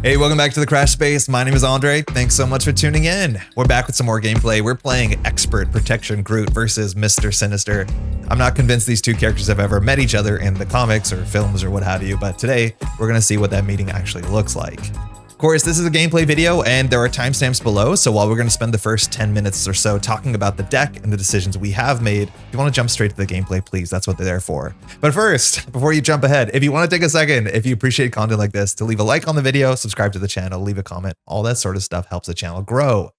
Hey, welcome back to the Crash Space. My name is Andre. Thanks so much for tuning in. We're back with some more gameplay. We're playing expert Protection Groot versus Mister Sinister. I'm not convinced these two characters have ever met each other in the comics or films or what have you, but today we're going to see what that meeting actually looks like. Of course, this is a gameplay video and there are timestamps below, so while we're going to spend the first 10 minutes or so talking about the deck and the decisions we have made, if you want to jump straight to the gameplay, please, that's what they're there for. But first, before you jump ahead, if you want to take a second, if you appreciate content like this, to leave a like on the video, subscribe to the channel, leave a comment, all that sort of stuff helps the channel grow.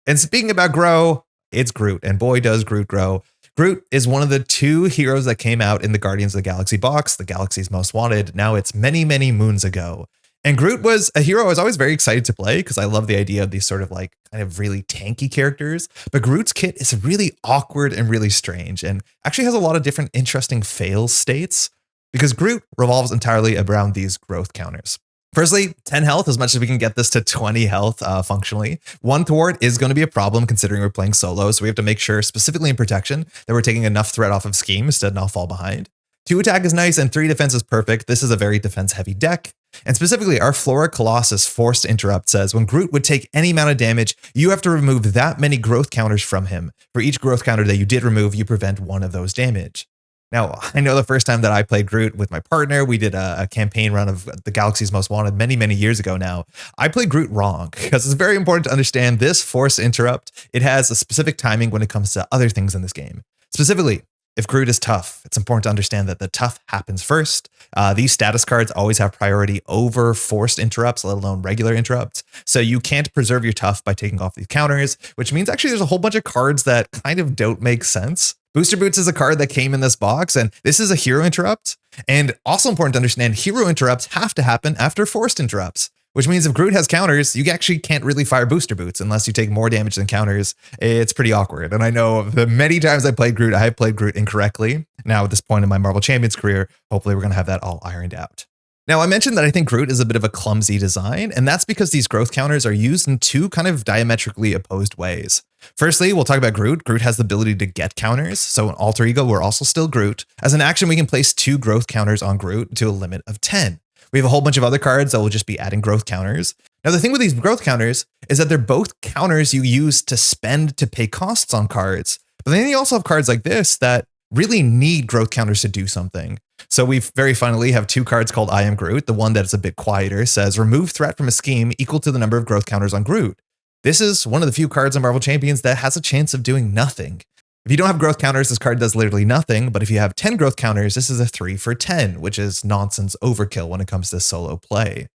And speaking about grow, it's Groot, and boy does Groot grow. Groot is one of the two heroes that came out in the Guardians of the Galaxy box, the Galaxy's Most Wanted. Now it's many, many moons ago. And Groot was a hero I was always very excited to play because I love the idea of these sort of like kind of really tanky characters. But Groot's kit is really awkward and really strange and actually has a lot of different interesting fail states because Groot revolves entirely around these growth counters. Firstly, 10 health, as much as we can get this to 20 health functionally. One thwart is going to be a problem considering we're playing solo, so we have to make sure, specifically in protection, that we're taking enough threat off of schemes to not fall behind. 2 attack is nice and 3 defense is perfect. This is a very defense-heavy deck. And specifically, our Flora Colossus Forced Interrupt says when Groot would take any amount of damage, you have to remove that many growth counters from him. For each growth counter that you did remove, you prevent one of those damage. Now, I know the first time that I played Groot with my partner, we did a campaign run of the Galaxy's Most Wanted many, many years ago now. I played Groot wrong because it's very important to understand this Forced Interrupt. It has a specific timing when it comes to other things in this game. Specifically, if Groot is tough, it's important to understand that the tough happens first. These status cards always have priority over forced interrupts, let alone regular interrupts. So you can't preserve your tough by taking off these counters, which means actually there's a whole bunch of cards that kind of don't make sense. Booster Boots is a card that came in this box, and this is a hero interrupt. And also important to understand, hero interrupts have to happen after forced interrupts, which means if Groot has counters, you actually can't really fire Booster Boots unless you take more damage than counters. It's pretty awkward. And I know the many times I played Groot, I have played Groot incorrectly. Now at this point in my Marvel Champions career, hopefully we're going to have that all ironed out. Now I mentioned that I think Groot is a bit of a clumsy design, and that's because these growth counters are used in two kind of diametrically opposed ways. Firstly, we'll talk about Groot. Groot has the ability to get counters. So in Alter Ego, we're also still Groot. As an action, we can place 2 growth counters on Groot to a limit of 10. We have a whole bunch of other cards that will just be adding growth counters. Now, the thing with these growth counters is that they're both counters you use to spend to pay costs on cards. But then you also have cards like this that really need growth counters to do something. So we very finally have 2 cards called I Am Groot. The one that is a bit quieter says remove threat from a scheme equal to the number of growth counters on Groot. This is one of the few cards in Marvel Champions that has a chance of doing nothing. If you don't have growth counters, this card does literally nothing, but if you have 10 growth counters, this is a 3 for 10, which is nonsense overkill when it comes to solo play.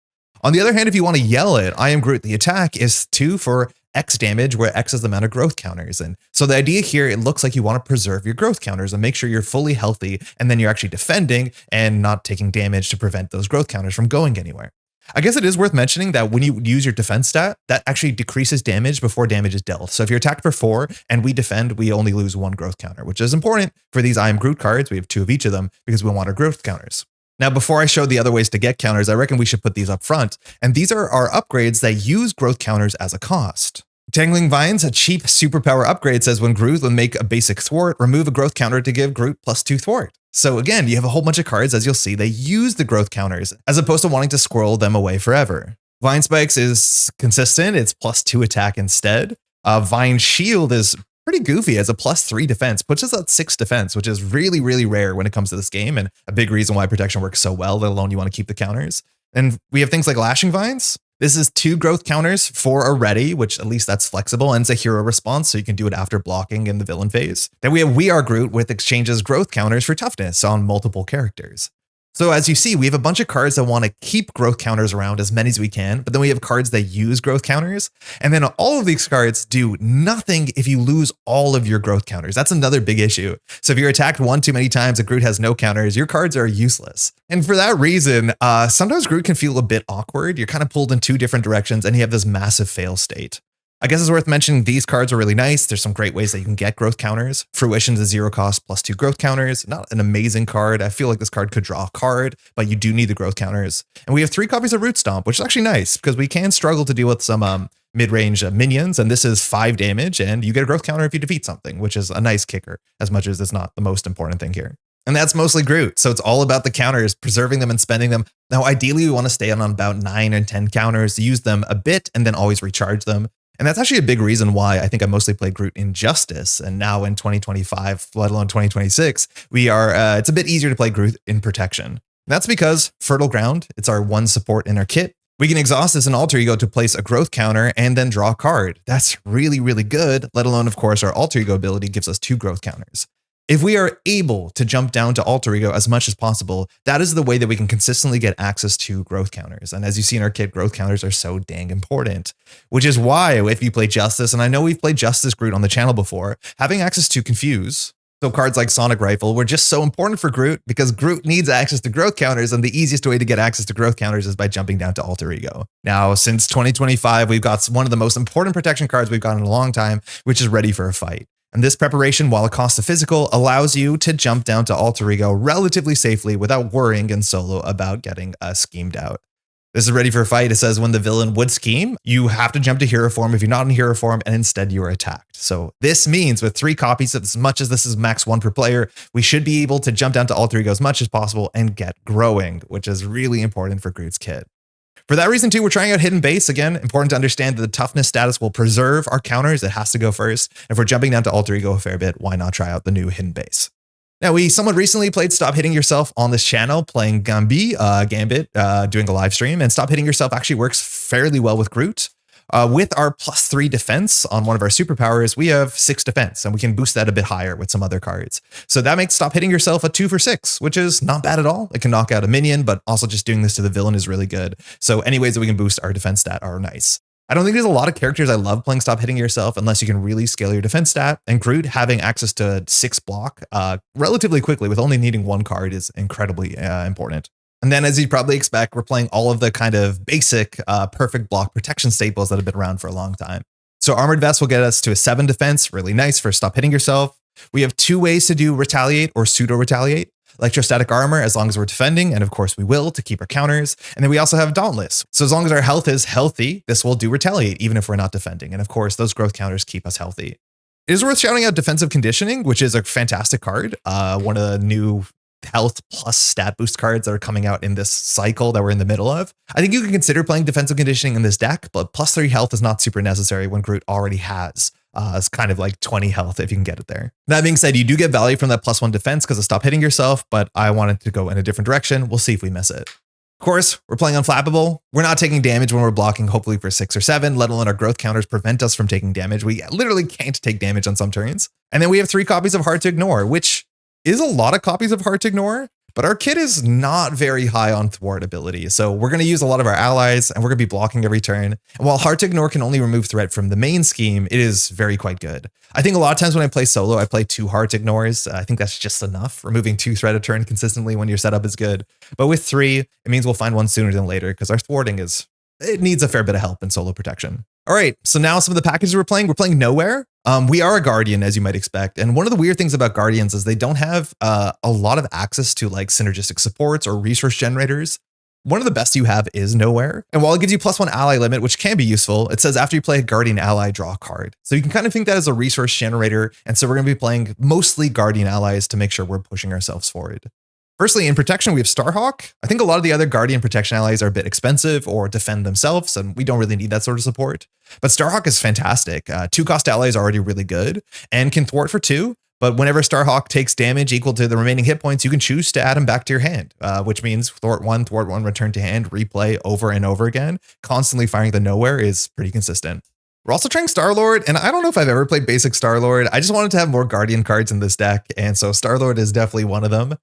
On the other hand, if you want to yell it, I Am Groot, the attack is 2 for X damage, where X is the amount of growth counters. And so the idea here, it looks like you want to preserve your growth counters and make sure you're fully healthy, and then you're actually defending and not taking damage to prevent those growth counters from going anywhere. I guess it is worth mentioning that when you use your defense stat, that actually decreases damage before damage is dealt. So if you're attacked for 4 and we defend, we only lose 1 growth counter, which is important for these I Am Groot cards. We have 2 of each of them because we want our growth counters. Now, before I show the other ways to get counters, I reckon we should put these up front. And these are our upgrades that use growth counters as a cost. Tangling Vines, a cheap superpower upgrade, says when Groot will make a basic thwart, remove a growth counter to give Groot +2 thwart. So again, you have a whole bunch of cards, as you'll see, they use the growth counters, as opposed to wanting to squirrel them away forever. Vine Spikes is consistent, it's +2 attack instead. Vine Shield is pretty goofy as a +3 defense, puts us at 6 defense, which is really, really rare when it comes to this game, and a big reason why protection works so well, let alone you want to keep the counters. And we have things like Lashing Vines. This is 2 growth counters for a ready, which at least that's flexible, and it's a hero response, so you can do it after blocking in the villain phase. Then we have We Are Groot, with exchanges growth counters for toughness on multiple characters. So as you see, we have a bunch of cards that want to keep growth counters around as many as we can, but then we have cards that use growth counters. And then all of these cards do nothing if you lose all of your growth counters. That's another big issue. So if you're attacked 1 too many times and Groot has no counters, your cards are useless. And for that reason, sometimes Groot can feel a bit awkward. You're kind of pulled in 2 different directions and you have this massive fail state. I guess it's worth mentioning these cards are really nice. There's some great ways that you can get growth counters. Fruition's a 0 cost +2 growth counters. Not an amazing card. I feel like this card could draw a card, but you do need the growth counters. And we have 3 copies of Root Stomp, which is actually nice because we can struggle to deal with some mid-range minions. And this is 5 damage and you get a growth counter if you defeat something, which is a nice kicker as much as it's not the most important thing here. And that's mostly Groot. So it's all about the counters, preserving them and spending them. Now, ideally, we want to stay on about 9 and 10 counters, use them a bit, and then always recharge them. And that's actually a big reason why I think I mostly played Groot in Justice. And now in 2025, let alone 2026, it's a bit easier to play Groot in Protection. That's because Fertile Ground, it's our one support in our kit. We can exhaust this in Alter Ego to place a growth counter and then draw a card. That's really, really good, let alone, of course, our Alter Ego ability gives us 2 growth counters. If we are able to jump down to Alter Ego as much as possible, that is the way that we can consistently get access to growth counters. And as you see in our kit, growth counters are so dang important, which is why if you play Justice, and I know we've played Justice Groot on the channel before, having access to Confuse, so cards like Sonic Rifle, were just so important for Groot because Groot needs access to growth counters, and the easiest way to get access to growth counters is by jumping down to Alter Ego. Now, since 2025, we've got one of the most important protection cards we've got in a long time, which is Ready for a Fight. And this preparation, while it costs a physical, allows you to jump down to Alter Ego relatively safely without worrying in solo about getting schemed out. This is Ready for a Fight. It says when the villain would scheme, you have to jump to hero form if you're not in hero form, and instead you are attacked. So this means with 3 copies, as much as this is max 1 per player, we should be able to jump down to Alter Ego as much as possible and get growing, which is really important for Groot's kit. For that reason, too, we're trying out Hidden Base. Again, important to understand that the toughness status will preserve our counters. It has to go first. If we're jumping down to Alter Ego a fair bit, why not try out the new Hidden Base? Now, we somewhat recently played Stop Hitting Yourself on this channel, playing Gambit, doing a live stream, and Stop Hitting Yourself actually works fairly well with Groot. With our +3 defense on one of our superpowers, we have 6 defense, and we can boost that a bit higher with some other cards. So that makes Stop Hitting Yourself a 2 for 6, which is not bad at all. It can knock out a minion, but also just doing this to the villain is really good. So any ways that we can boost our defense stat are nice. I don't think there's a lot of characters I love playing Stop Hitting Yourself unless you can really scale your defense stat, and Groot having access to 6 block relatively quickly with only needing 1 card is incredibly important. And then, as you'd probably expect, we're playing all of the kind of basic perfect block protection staples that have been around for a long time. So Armored Vest will get us to a 7 defense, really nice for Stop Hitting Yourself. We have 2 ways to do Retaliate or Pseudo Retaliate. Electrostatic Armor, as long as we're defending, and of course we will to keep our counters. And then we also have Dauntless. So as long as our health is healthy, this will do Retaliate, even if we're not defending. And of course, those growth counters keep us healthy. It is worth shouting out Defensive Conditioning, which is a fantastic card. One of the new health plus stat boost cards that are coming out in this cycle that we're in the middle of. I think you can consider playing Defensive Conditioning in this deck, but +3 health is not super necessary when Groot already has it's kind of like 20 health if you can get it there. That being said, you do get value from that +1 defense because of Stop Hitting Yourself, but I wanted to go in a different direction. We'll see if we miss it. Of course, we're playing Unflappable. We're not taking damage when we're blocking, hopefully for 6 or 7, let alone our growth counters prevent us from taking damage. We literally can't take damage on some turns. And then we have 3 copies of Hard to Ignore, which is a lot of copies of Hard to Ignore, but our kit is not very high on thwart ability. So we're going to use a lot of our allies and we're going to be blocking every turn. And while Hard to Ignore can only remove threat from the main scheme, it is very quite good. I think a lot of times when I play solo, I play 2 Hard to Ignores. I think that's just enough. Removing 2 threat a turn consistently when your setup is good. But with 3, it means we'll find one sooner than later because our thwarting it needs a fair bit of help in solo protection. All right, so now some of the packages we're playing Nowhere. We are a Guardian, as you might expect. And one of the weird things about Guardians is they don't have a lot of access to like synergistic supports or resource generators. One of the best you have is Nowhere. And while it gives you +1 ally limit, which can be useful, it says after you play a Guardian ally, draw a card. So you can kind of think that as a resource generator. And so we're going to be playing mostly Guardian allies to make sure we're pushing ourselves forward. Firstly, in protection, we have Starhawk. I think a lot of the other Guardian protection allies are a bit expensive or defend themselves, and we don't really need that sort of support. But Starhawk is fantastic. 2-cost allies are already really good and can thwart for 2. But whenever Starhawk takes damage equal to the remaining hit points, you can choose to add him back to your hand, which means thwart 1, return to hand, replay over and over again. Constantly firing the Nowhere is pretty consistent. We're also trying Star-Lord, and I don't know if I've ever played basic Star-Lord. I just wanted to have more Guardian cards in this deck, and so Star-Lord is definitely one of them.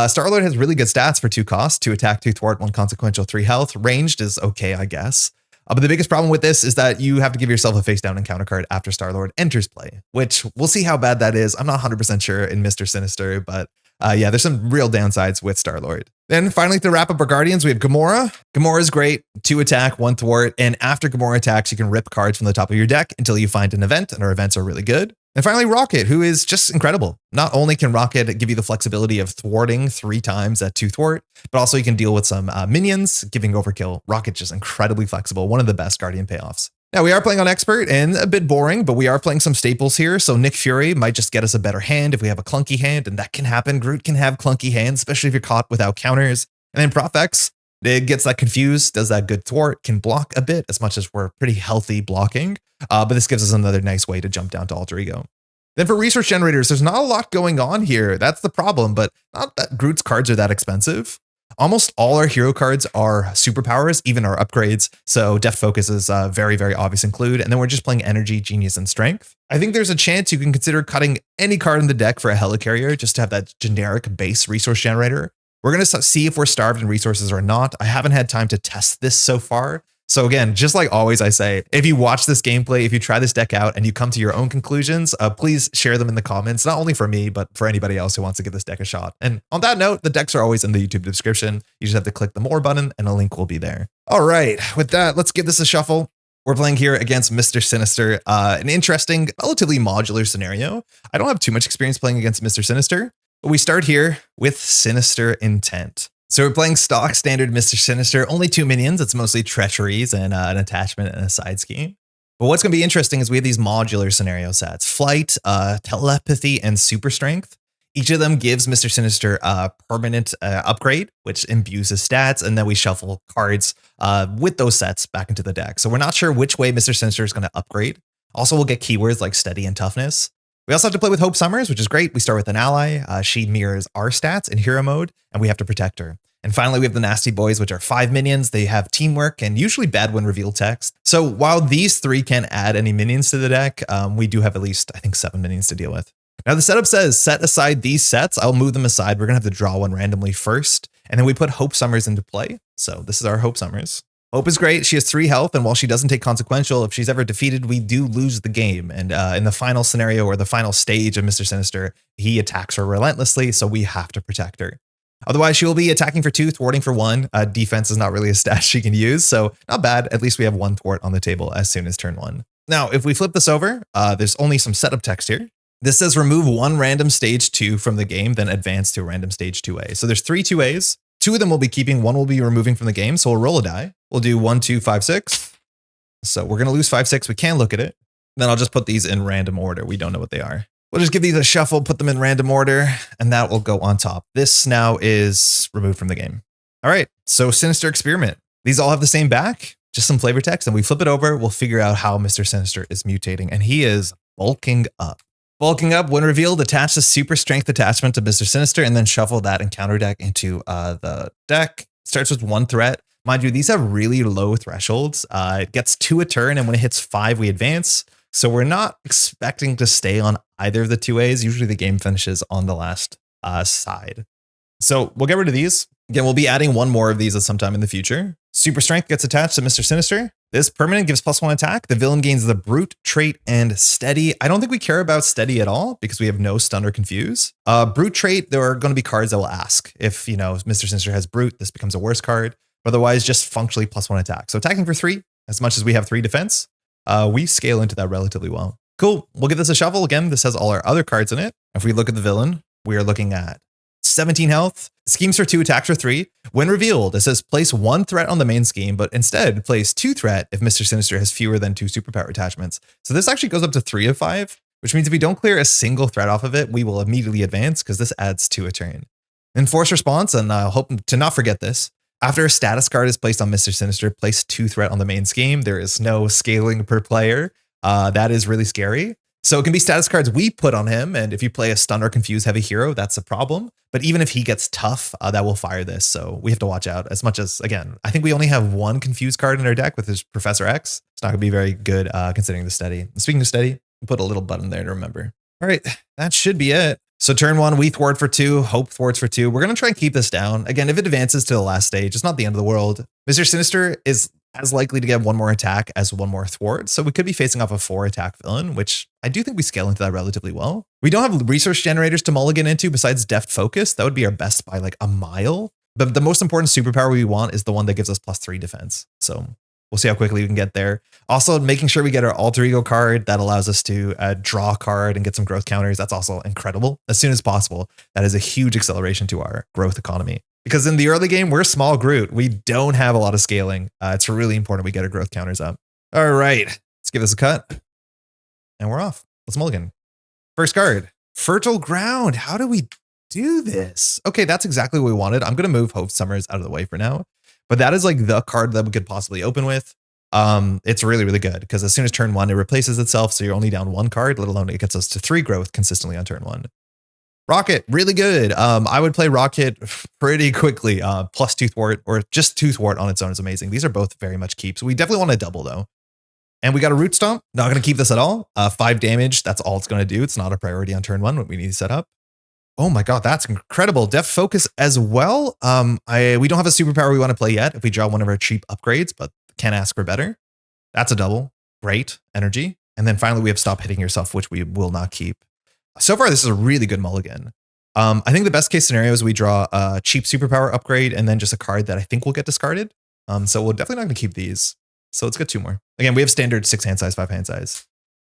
Star-Lord has really good stats for 2 costs, 2 attack, 2 thwart, 1 consequential, 3 health. Ranged is okay, I guess. But the biggest problem with this is that you have to give yourself a face down encounter card after Star-Lord enters play, which we'll see how bad that is. I'm not 100% sure in Mister Sinister, but yeah, there's some real downsides with Star-Lord. Then finally, to wrap up our Guardians, we have Gamora. Gamora is great, 2 attack, 1 thwart, and after Gamora attacks, you can rip cards from the top of your deck until you find an event, and our events are really good. And finally, Rocket, who is just incredible. Not only can Rocket give you the flexibility of thwarting 3 times at 2 thwart, but also you can deal with some minions, giving overkill. Rocket's just incredibly flexible, one of the best Guardian payoffs. Now, we are playing on expert and a bit boring, but we are playing some staples here. So Nick Fury might just get us a better hand if we have a clunky hand, and that can happen. Groot can have clunky hands, especially if you're caught without counters. And then Profex, it gets that confused, does that good thwart, can block a bit as much as we're pretty healthy blocking. But this gives us another nice way to jump down to alter ego. Then for resource generators, there's not a lot going on here. That's the problem, but not that Groot's cards are that expensive. Almost all our hero cards are superpowers, even our upgrades. So Deft Focus is very, very obvious include. And then we're just playing Energy, Genius, and Strength. I think there's a chance you can consider cutting any card in the deck for a Helicarrier just to have that generic base resource generator. We're going to see if we're starved in resources or not. I haven't had time to test this so far. So again, just like always, I say, if you watch this gameplay, if you try this deck out and you come to your own conclusions, please share them in the comments, not only for me, but for anybody else who wants to give this deck a shot. And on that note, the decks are always in the YouTube description. You just have to click the more button and a link will be there. All right, with that, let's give this a shuffle. We're playing here against Mister Sinister, an interesting, relatively modular scenario. I don't have too much experience playing against Mister Sinister, but we start here with Sinister Intent. So we're playing stock standard Mister Sinister, only 2 minions. It's mostly treacheries and an attachment and a side scheme. But what's going to be interesting is we have these modular scenario sets, flight, telepathy, and super strength. Each of them gives Mister Sinister a permanent upgrade, which imbues his stats. And then we shuffle cards with those sets back into the deck. So we're not sure which way Mister Sinister is going to upgrade. Also, we'll get keywords like steady and toughness. We also have to play with Hope Summers, which is great. We start with an ally. She mirrors our stats in hero mode, and we have to protect her. And finally, we have the Nasty Boys, which are 5 minions. They have teamwork and usually bad when reveal text. So while these 3 can't add any minions to the deck, we do have at least, I think, 7 minions to deal with. Now, the setup says set aside these sets. I'll move them aside. We're going to have to draw one randomly first. And then we put Hope Summers into play. So this is our Hope Summers. Hope is great. She has 3 health, and while she doesn't take consequential, if she's ever defeated, we do lose the game. And in the final scenario or the final stage of Mister Sinister, he attacks her relentlessly, so we have to protect her. Otherwise, she will be attacking for 2, thwarting for 1. Defense is not really a stat she can use, so not bad. At least we have 1 thwart on the table as soon as turn 1. Now, if we flip this over, there's only some setup text here. This says remove 1 random stage 2 from the game, then advance to a random stage 2A. So there's 3 2As. 2 of them will be keeping, 1 will be removing from the game. So we'll roll a die. We'll do 1, 2, 5, 6. So we're going to lose 5, 6. We can look at it. Then I'll just put these in random order. We don't know what they are. We'll just give these a shuffle, put them in random order, and that will go on top. This now is removed from the game. All right. So Sinister Experiment. These all have the same back, just some flavor text. And we flip it over. We'll figure out how Mister Sinister is mutating. And he is bulking up. Bulking up, when revealed, attach the super strength attachment to Mister Sinister and then shuffle that encounter deck into the deck. Starts with 1 threat. Mind you, these have really low thresholds. It gets 2 a turn, and when it hits 5, we advance. So we're not expecting to stay on either of the 2As. Usually the game finishes on the last side. So we'll get rid of these. Again, we'll be adding 1 more of these at some time in the future. Super Strength gets attached to Mister Sinister. This permanent gives +1 attack. The villain gains the Brute trait and Steady. I don't think we care about Steady at all because we have no Stun or Confuse. Brute trait, there are going to be cards that will ask. If, Mister Sinister has Brute, this becomes a worse card. Otherwise, just functionally +1 attack. So attacking for 3, as much as we have 3 defense, we scale into that relatively well. Cool. We'll give this a shuffle. Again, this has all our other cards in it. If we look at the villain, we are looking at 17 health, schemes for 2, attacks for 3. When revealed, it says place 1 threat on the main scheme, but instead place 2 threat if Mister Sinister has fewer than 2 superpower attachments. So this actually goes up to 3 of 5, which means if we don't clear a single threat off of it, we will immediately advance because this adds 2 a turn. Enforce response, and I hope to not forget this. After a status card is placed on Mister Sinister, place 2 threat on the main scheme. There is no scaling per player. That is really scary. So it can be status cards we put on him, and if you play a Stun or Confuse heavy hero, that's a problem. But even if he gets tough, that will fire this, so we have to watch out. As much as, again, I think we only have 1 Confuse card in our deck with his Professor X. It's not going to be very good considering the Steady. And speaking of Steady, we'll put a little button there to remember. All right, that should be it. So turn 1, we thwart for 2, Hope thwarts for 2. We're going to try and keep this down. Again, if it advances to the last stage, it's not the end of the world. Mister Sinister is as likely to get 1 more attack as 1 more thwart. So we could be facing off a 4 attack villain, which I do think we scale into that relatively well. We don't have resource generators to mulligan into besides Deft Focus. That would be our best by like a mile. But the most important superpower we want is the one that gives us +3 defense. So we'll see how quickly we can get there. Also, making sure we get our alter ego card that allows us to draw a card and get some growth counters. That's also incredible. As soon as possible, that is a huge acceleration to our growth economy. Because in the early game, we're small Groot. We don't have a lot of scaling. It's really important we get our growth counters up. All right, let's give this a cut. And we're off. Let's mulligan. First card, Fertile Ground. How do we do this? Okay, that's exactly what we wanted. I'm going to move Hope Summers out of the way for now. But that is like the card that we could possibly open with. It's really, really good because as soon as turn 1, it replaces itself. So you're only down 1 card, let alone it gets us to 3 growth consistently on turn 1. Rocket, really good. I would play Rocket pretty quickly. Plus 2 thwart or just 2 thwart on its own is amazing. These are both very much keeps. We definitely want to double though. And we got a Root Stomp. Not going to keep this at all. 5 damage. That's all it's going to do. It's not a priority on turn 1. What we need to set up. Oh my God, that's incredible. Def Focus as well. We don't have a superpower we want to play yet if we draw one of our cheap upgrades, but can't ask for better. That's a double. Great energy. And then finally we have Stop Hitting Yourself, which we will not keep. So far, this is a really good mulligan. I think the best case scenario is we draw a cheap superpower upgrade and then just a card that I think will get discarded. So we're definitely not going to keep these. So let's get 2 more. Again, we have standard 6 hand size, 5 hand size.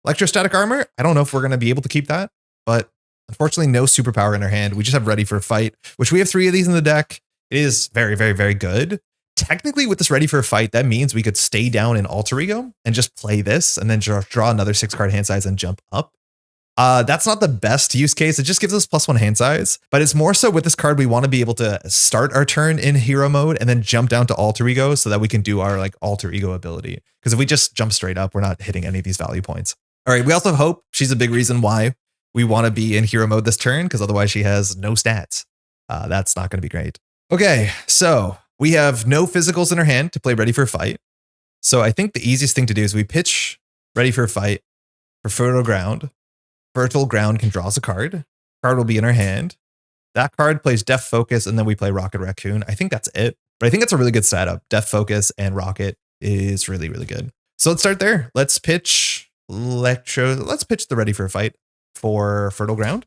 Electrostatic Armor. I don't know if we're going to be able to keep that, but unfortunately, no superpower in our hand. We just have Ready for a Fight, which we have 3 of these in the deck. It is very, very, very good. Technically, with this Ready for a Fight, that means we could stay down in Alter Ego and just play this and then draw another 6 card hand size and jump up. That's not the best use case. It just gives us +1 hand size, but it's more so with this card, we want to be able to start our turn in hero mode and then jump down to Alter Ego so that we can do our like Alter Ego ability. Because if we just jump straight up, we're not hitting any of these value points. All right, we also have Hope. She's a big reason why we want to be in hero mode this turn, because otherwise she has no stats. That's not going to be great. Okay, so we have no physicals in our hand to play Ready for a Fight. So I think the easiest thing to do is we pitch Ready for a Fight for Fertile Ground. Fertile Ground can draw us a card. Card will be in our hand. That card plays Def Focus, and then we play Rocket Raccoon. I think that's it. But I think it's a really good setup. Def Focus and Rocket is really, really good. So let's start there. Let's pitch Let's pitch the Ready for a Fight for Fertile Ground.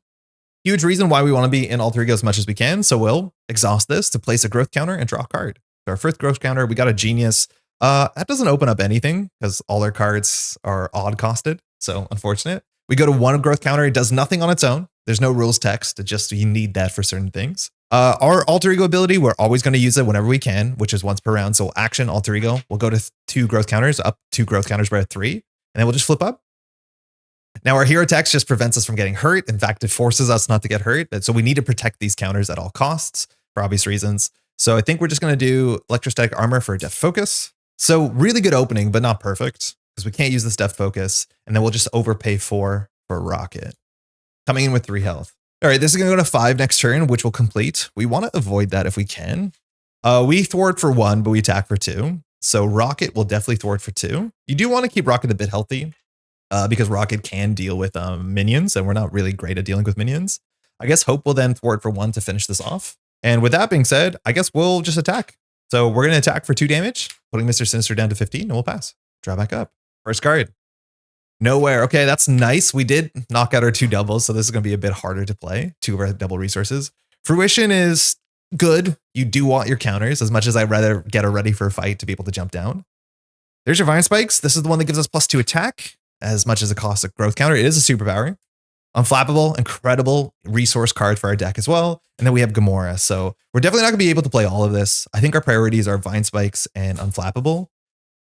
Huge reason why we want to be in Alter Ego as much as we can. So we'll exhaust this to place a growth counter and draw a card. So our first growth counter, we got a Genius. That doesn't open up anything because all our cards are odd costed. So unfortunate. We go to 1 growth counter. It does nothing on its own. There's no rules text. It just, you need that for certain things. Our Alter Ego ability, we're always going to use it whenever we can, which is once per round. So action Alter Ego. We'll go to 2 growth counters, up 2 growth counters, we're at 3. And then we'll just flip up. Now our hero text just prevents us from getting hurt. In fact, it forces us not to get hurt. So we need to protect these counters at all costs for obvious reasons. So I think we're just going to do Electrostatic Armor for Def Focus. So really good opening, but not perfect because we can't use this Def Focus. And then we'll just overpay 4 for Rocket. Coming in with 3 health. All right, this is going to go to 5 next turn, which will complete. We want to avoid that if we can. We thwart for 1, but we attack for 2. So Rocket will definitely thwart for 2. You do want to keep Rocket a bit healthy because Rocket can deal with minions, and we're not really great at dealing with minions. I guess Hope will then thwart for 1 to finish this off. And with that being said, I guess we'll just attack. So we're going to attack for 2 damage, putting Mister Sinister down to 15, and we'll pass. Draw back up. First card. Nowhere. Okay, that's nice. We did knock out our 2 doubles, so this is going to be a bit harder to play. 2 of our double resources. Fruition is good. You do want your counters, as much as I'd rather get a Ready for a Fight to be able to jump down. There's your Vine Spikes. This is the one that gives us +2 attack, as much as it costs a growth counter. It is a superpower. Unflappable, incredible resource card for our deck as well. And then we have Gamora. So we're definitely not going to be able to play all of this. I think our priorities are Vine Spikes and Unflappable.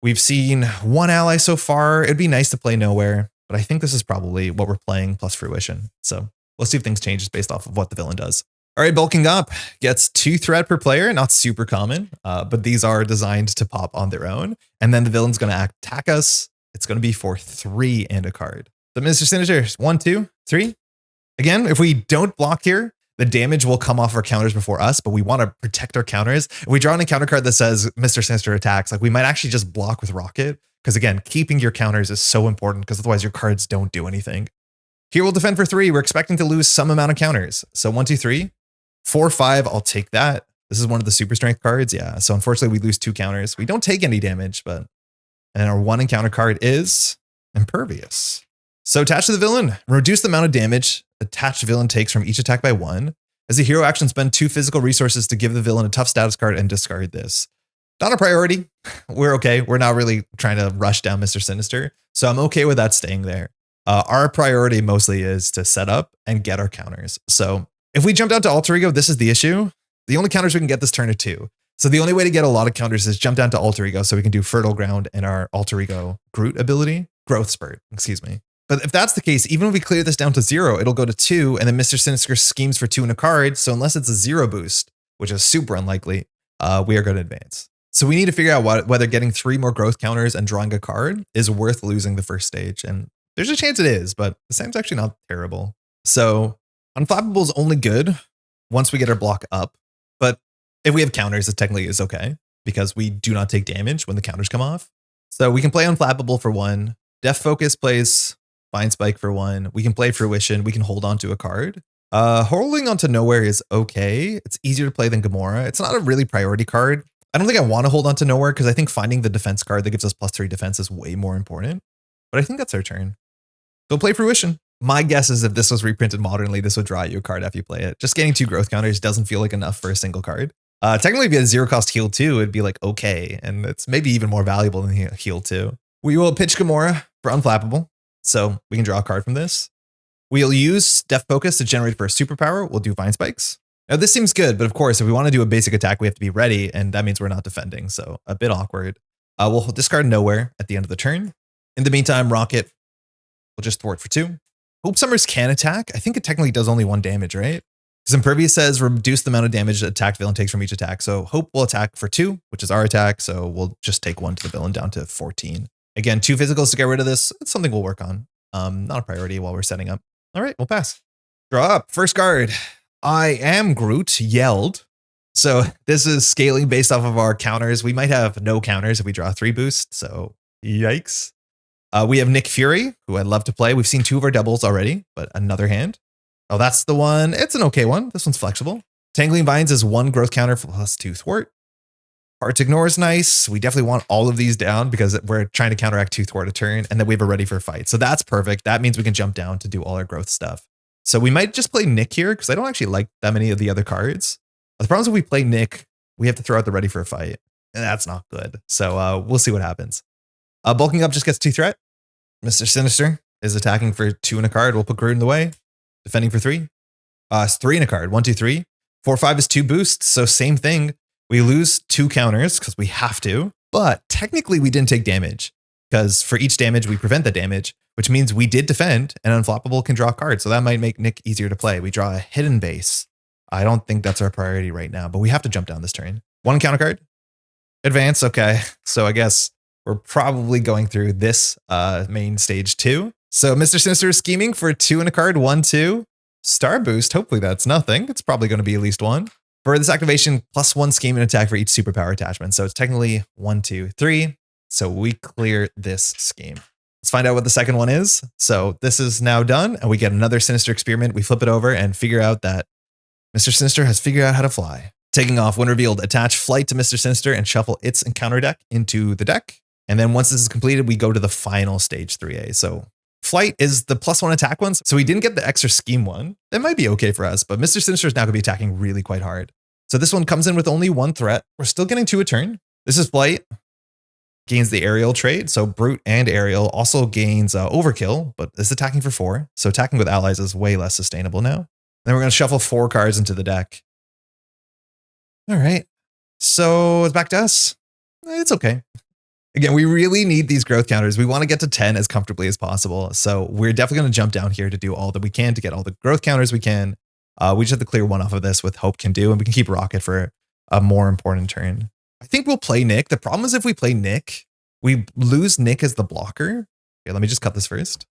We've seen 1 ally so far. It'd be nice to play Nowhere, but I think this is probably what we're playing plus Fruition. So we'll see if things change based off of what the villain does. All right, Bulking Up gets 2 threat per player. Not super common, but these are designed to pop on their own. And then the villain's going to attack us. It's going to be for 3 and a card. So Mister Sinister, 1, 2, 3. Again, if we don't block here, the damage will come off our counters before us, but we want to protect our counters. If we draw an encounter card that says Mister Sinister attacks, like we might actually just block with Rocket. Because again, keeping your counters is so important because otherwise your cards don't do anything. Here we'll defend for 3. We're expecting to lose some amount of counters. So 1, 2, 3, 4, 5. I'll take that. This is one of the super strength cards. Yeah. So unfortunately we lose 2 counters. We don't take any damage, but, and our 1 encounter card is Impervious. So attach to the villain, reduce the amount of damage attached villain takes from each attack by 1. As a hero action, spend 2 physical resources to give the villain a tough status card and discard this. Not a priority. We're okay. We're not really trying to rush down Mister Sinister. So I'm okay with that staying there. Our priority mostly is to set up and get our counters. So if we jump down to Alter Ego, this is the issue. The only counters we can get this turn are 2. So the only way to get a lot of counters is jump down to Alter Ego so we can do Fertile Ground and our Alter Ego Groot ability. Growth Spurt, excuse me. But if that's the case, even if we clear this down to 0, it'll go to 2, and then Mister Sinister schemes for 2 in a card. So unless it's a 0 boost, which is super unlikely, we are going to advance. So we need to figure out whether getting 3 more growth counters and drawing a card is worth losing the first stage. And there's a chance it is, but the same's actually not terrible. So Unflappable is only good once we get our block up. But if we have counters, it technically is okay because we do not take damage when the counters come off. So we can play Unflappable for 1. Def Focus plays Vine Spike for 1. We can play Fruition. We can hold on to a card. Holding on to Nowhere is okay. It's easier to play than Gamora. It's not a really priority card. I don't think I want to hold on to Nowhere because I think finding the defense card that gives us +3 defense is way more important. But I think that's our turn. So play Fruition. My guess is if this was reprinted modernly, this would draw you a card after you play it. Just getting 2 growth counters doesn't feel like enough for a single card. Technically, if you had 0 cost heal 2, it'd be like okay. And it's maybe even more valuable than heal 2. We will pitch Gamora for Unflappable. So we can draw a card from this. We'll use Def Focus to generate for a superpower. We'll do Vine Spikes. Now this seems good, but of course, if we want to do a basic attack, we have to be ready, and that means we're not defending. So a bit awkward. We'll discard Nowhere at the end of the turn. In the meantime, Rocket, we'll just thwart for 2. Hope Summers can attack. I think it technically does only 1 damage, right? Because Impervious says reduce the amount of damage the attacked villain takes from each attack. So Hope will attack for 2, which is our attack. So we'll just take 1 to the villain down to 14. Again, 2 physicals to get rid of this. It's something we'll work on. Not a priority while we're setting up. All right, we'll pass. Draw up. First card. I am Groot, yelled. So this is scaling based off of our counters. We might have no counters if we draw 3 boosts. So yikes. We have Nick Fury, who I'd love to play. We've seen 2 of our doubles already, but another hand. Oh, that's the one. It's an okay one. This one's flexible. Tangling Vines is 1 growth counter plus 2 thwart. Hard to Ignore is nice. We definitely want all of these down because we're trying to counteract 2 thwart a turn, and then we have a ready for a fight. So that's perfect. That means we can jump down to do all our growth stuff. So we might just play Nick here because I don't actually like that many of the other cards. The problem is if we play Nick, we have to throw out the ready for a fight, and that's not good. So we'll see what happens. Bulking up just gets 2 threat. Mister Sinister is attacking for 2 in a card. We'll put Groot in the way. Defending for 3. It's 3 in a card. 1, 2, 3. 4, 5 is 2 boosts. So same thing. We lose 2 counters because we have to, but technically we didn't take damage because for each damage, we prevent the damage, which means we did defend, and Unflappable can draw a card. So that might make Nick easier to play. We draw a hidden base. I don't think that's our priority right now, but we have to jump down this turn. 1 counter card. Advance. Okay. So I guess we're probably going through this main stage 2. So Mister Sinister is scheming for 2 in a card. 1, 2. Star boost. Hopefully that's nothing. It's probably going to be at least 1. For this activation, +1 scheme and attack for each superpower attachment. So it's technically 1, 2, 3. So we clear this scheme. Let's find out what the second one is. So this is now done, and we get another Sinister experiment. We flip it over and figure out that Mister Sinister has figured out how to fly. Taking off, when revealed, attach Flight to Mister Sinister and shuffle its encounter deck into the deck. And then once this is completed, we go to the final stage 3A. So Flight is the +1 attack one. So we didn't get the extra scheme one. That might be okay for us, but Mister Sinister is now going to be attacking really quite hard. So this one comes in with only 1 threat. We're still getting 2 a turn. This is Flight. Gains the aerial trait. So Brute and Aerial also gains Overkill, but it's attacking for 4. So attacking with allies is way less sustainable now. Then we're going to shuffle 4 cards into the deck. All right. So it's back to us. It's okay. Again, we really need these growth counters. We want to get to 10 as comfortably as possible. So we're definitely going to jump down here to do all that we can to get all the growth counters we can. We just have to clear 1 off of this with Hope Can Do, and we can keep Rocket for a more important turn. I think we'll play Nick. The problem is if we play Nick, we lose Nick as the blocker. Okay, let me just cut this first.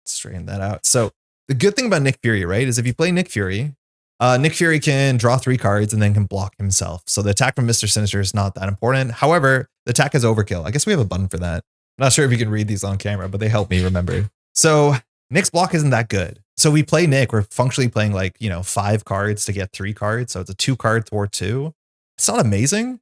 Straighten that out. So the good thing about Nick Fury, right, is if you play Nick Fury can draw 3 cards and then can block himself. So the attack from Mister Sinister is not that important. However, the attack is Overkill. I guess we have a button for that. I'm not sure if you can read these on camera, but they help me remember. So Nick's block isn't that good. So we play Nick. We're functionally playing 5 cards to get 3 cards. So it's a 2 card thwart 2. It's not amazing.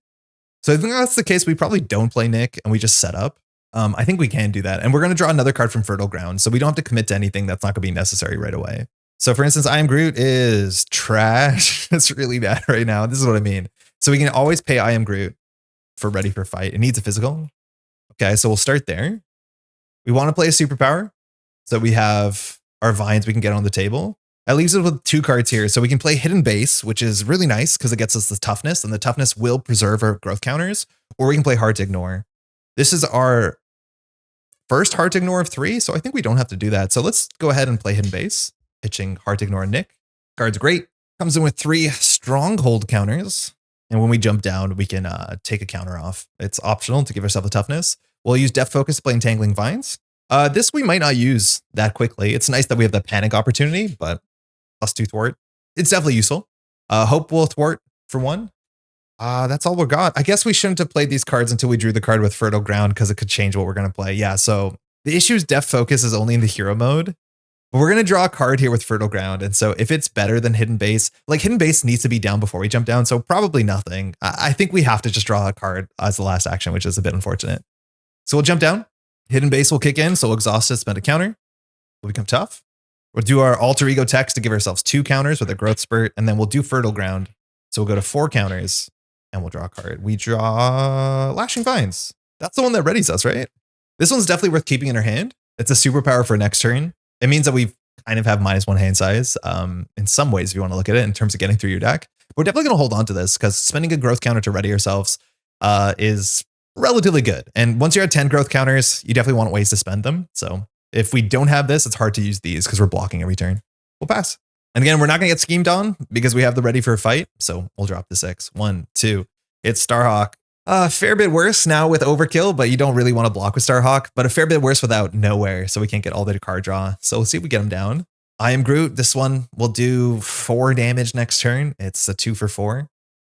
So I think that's the case. We probably don't play Nick and we just set up. I think we can do that. And we're going to draw another card from Fertile Ground. So we don't have to commit to anything that's not going to be necessary right away. So for instance, I Am Groot is trash. It's really bad right now. This is what I mean. So we can always pay I Am Groot for ready for fight. It needs a physical. Okay, so we'll start there. We want to play a superpower. So we have our vines we can get on the table. That leaves us with 2 cards here. So we can play Hidden Base, which is really nice because it gets us the toughness, and the toughness will preserve our growth counters, or we can play Hard to Ignore. This is our first Hard to Ignore of 3, so I think we don't have to do that. So let's go ahead and play Hidden Base, pitching Hard to Ignore Nick. Card's great. Comes in with 3 Stronghold counters. And when we jump down, we can take a counter off. It's optional to give ourselves a toughness. We'll use Depth Focus to play Entangling Vines. This we might not use that quickly. It's nice that we have the panic opportunity, but +2 thwart. It's definitely useful. Hope will thwart for 1. That's all we got. I guess we shouldn't have played these cards until we drew the card with Fertile Ground because it could change what we're going to play. Yeah, so the issue is Depth Focus is only in the hero mode. But we're going to draw a card here with Fertile Ground. And so if it's better than Hidden Base, like Hidden Base needs to be down before we jump down. So probably nothing. I think we have to just draw a card as the last action, which is a bit unfortunate. So we'll jump down. Hidden Base will kick in. So we'll exhaust it, spend a counter. We'll become tough. We'll do our Alter Ego text to give ourselves 2 counters with a Growth Spurt. And then we'll do Fertile Ground. So we'll go to 4 counters and we'll draw a card. We draw Lashing Vines. That's the one that readies us, right? This one's definitely worth keeping in our hand. It's a superpower for next turn. It means that we kind of have -1 hand size in some ways if you want to look at it in terms of getting through your deck. We're definitely going to hold on to this because spending a growth counter to ready ourselves is relatively good. And once you're at 10 growth counters, you definitely want ways to spend them. So if we don't have this, it's hard to use these because we're blocking every turn. We'll pass. And again, we're not going to get schemed on because we have the ready for a fight. So we'll drop the 6. 1, 2. It's Starhawk. A fair bit worse now with Overkill, but you don't really want to block with Starhawk, but a fair bit worse without Nowhere, so we can't get all the card draw. So we'll see if we get him down. I am Groot. This one will do 4 damage next turn. It's a 2 for 4.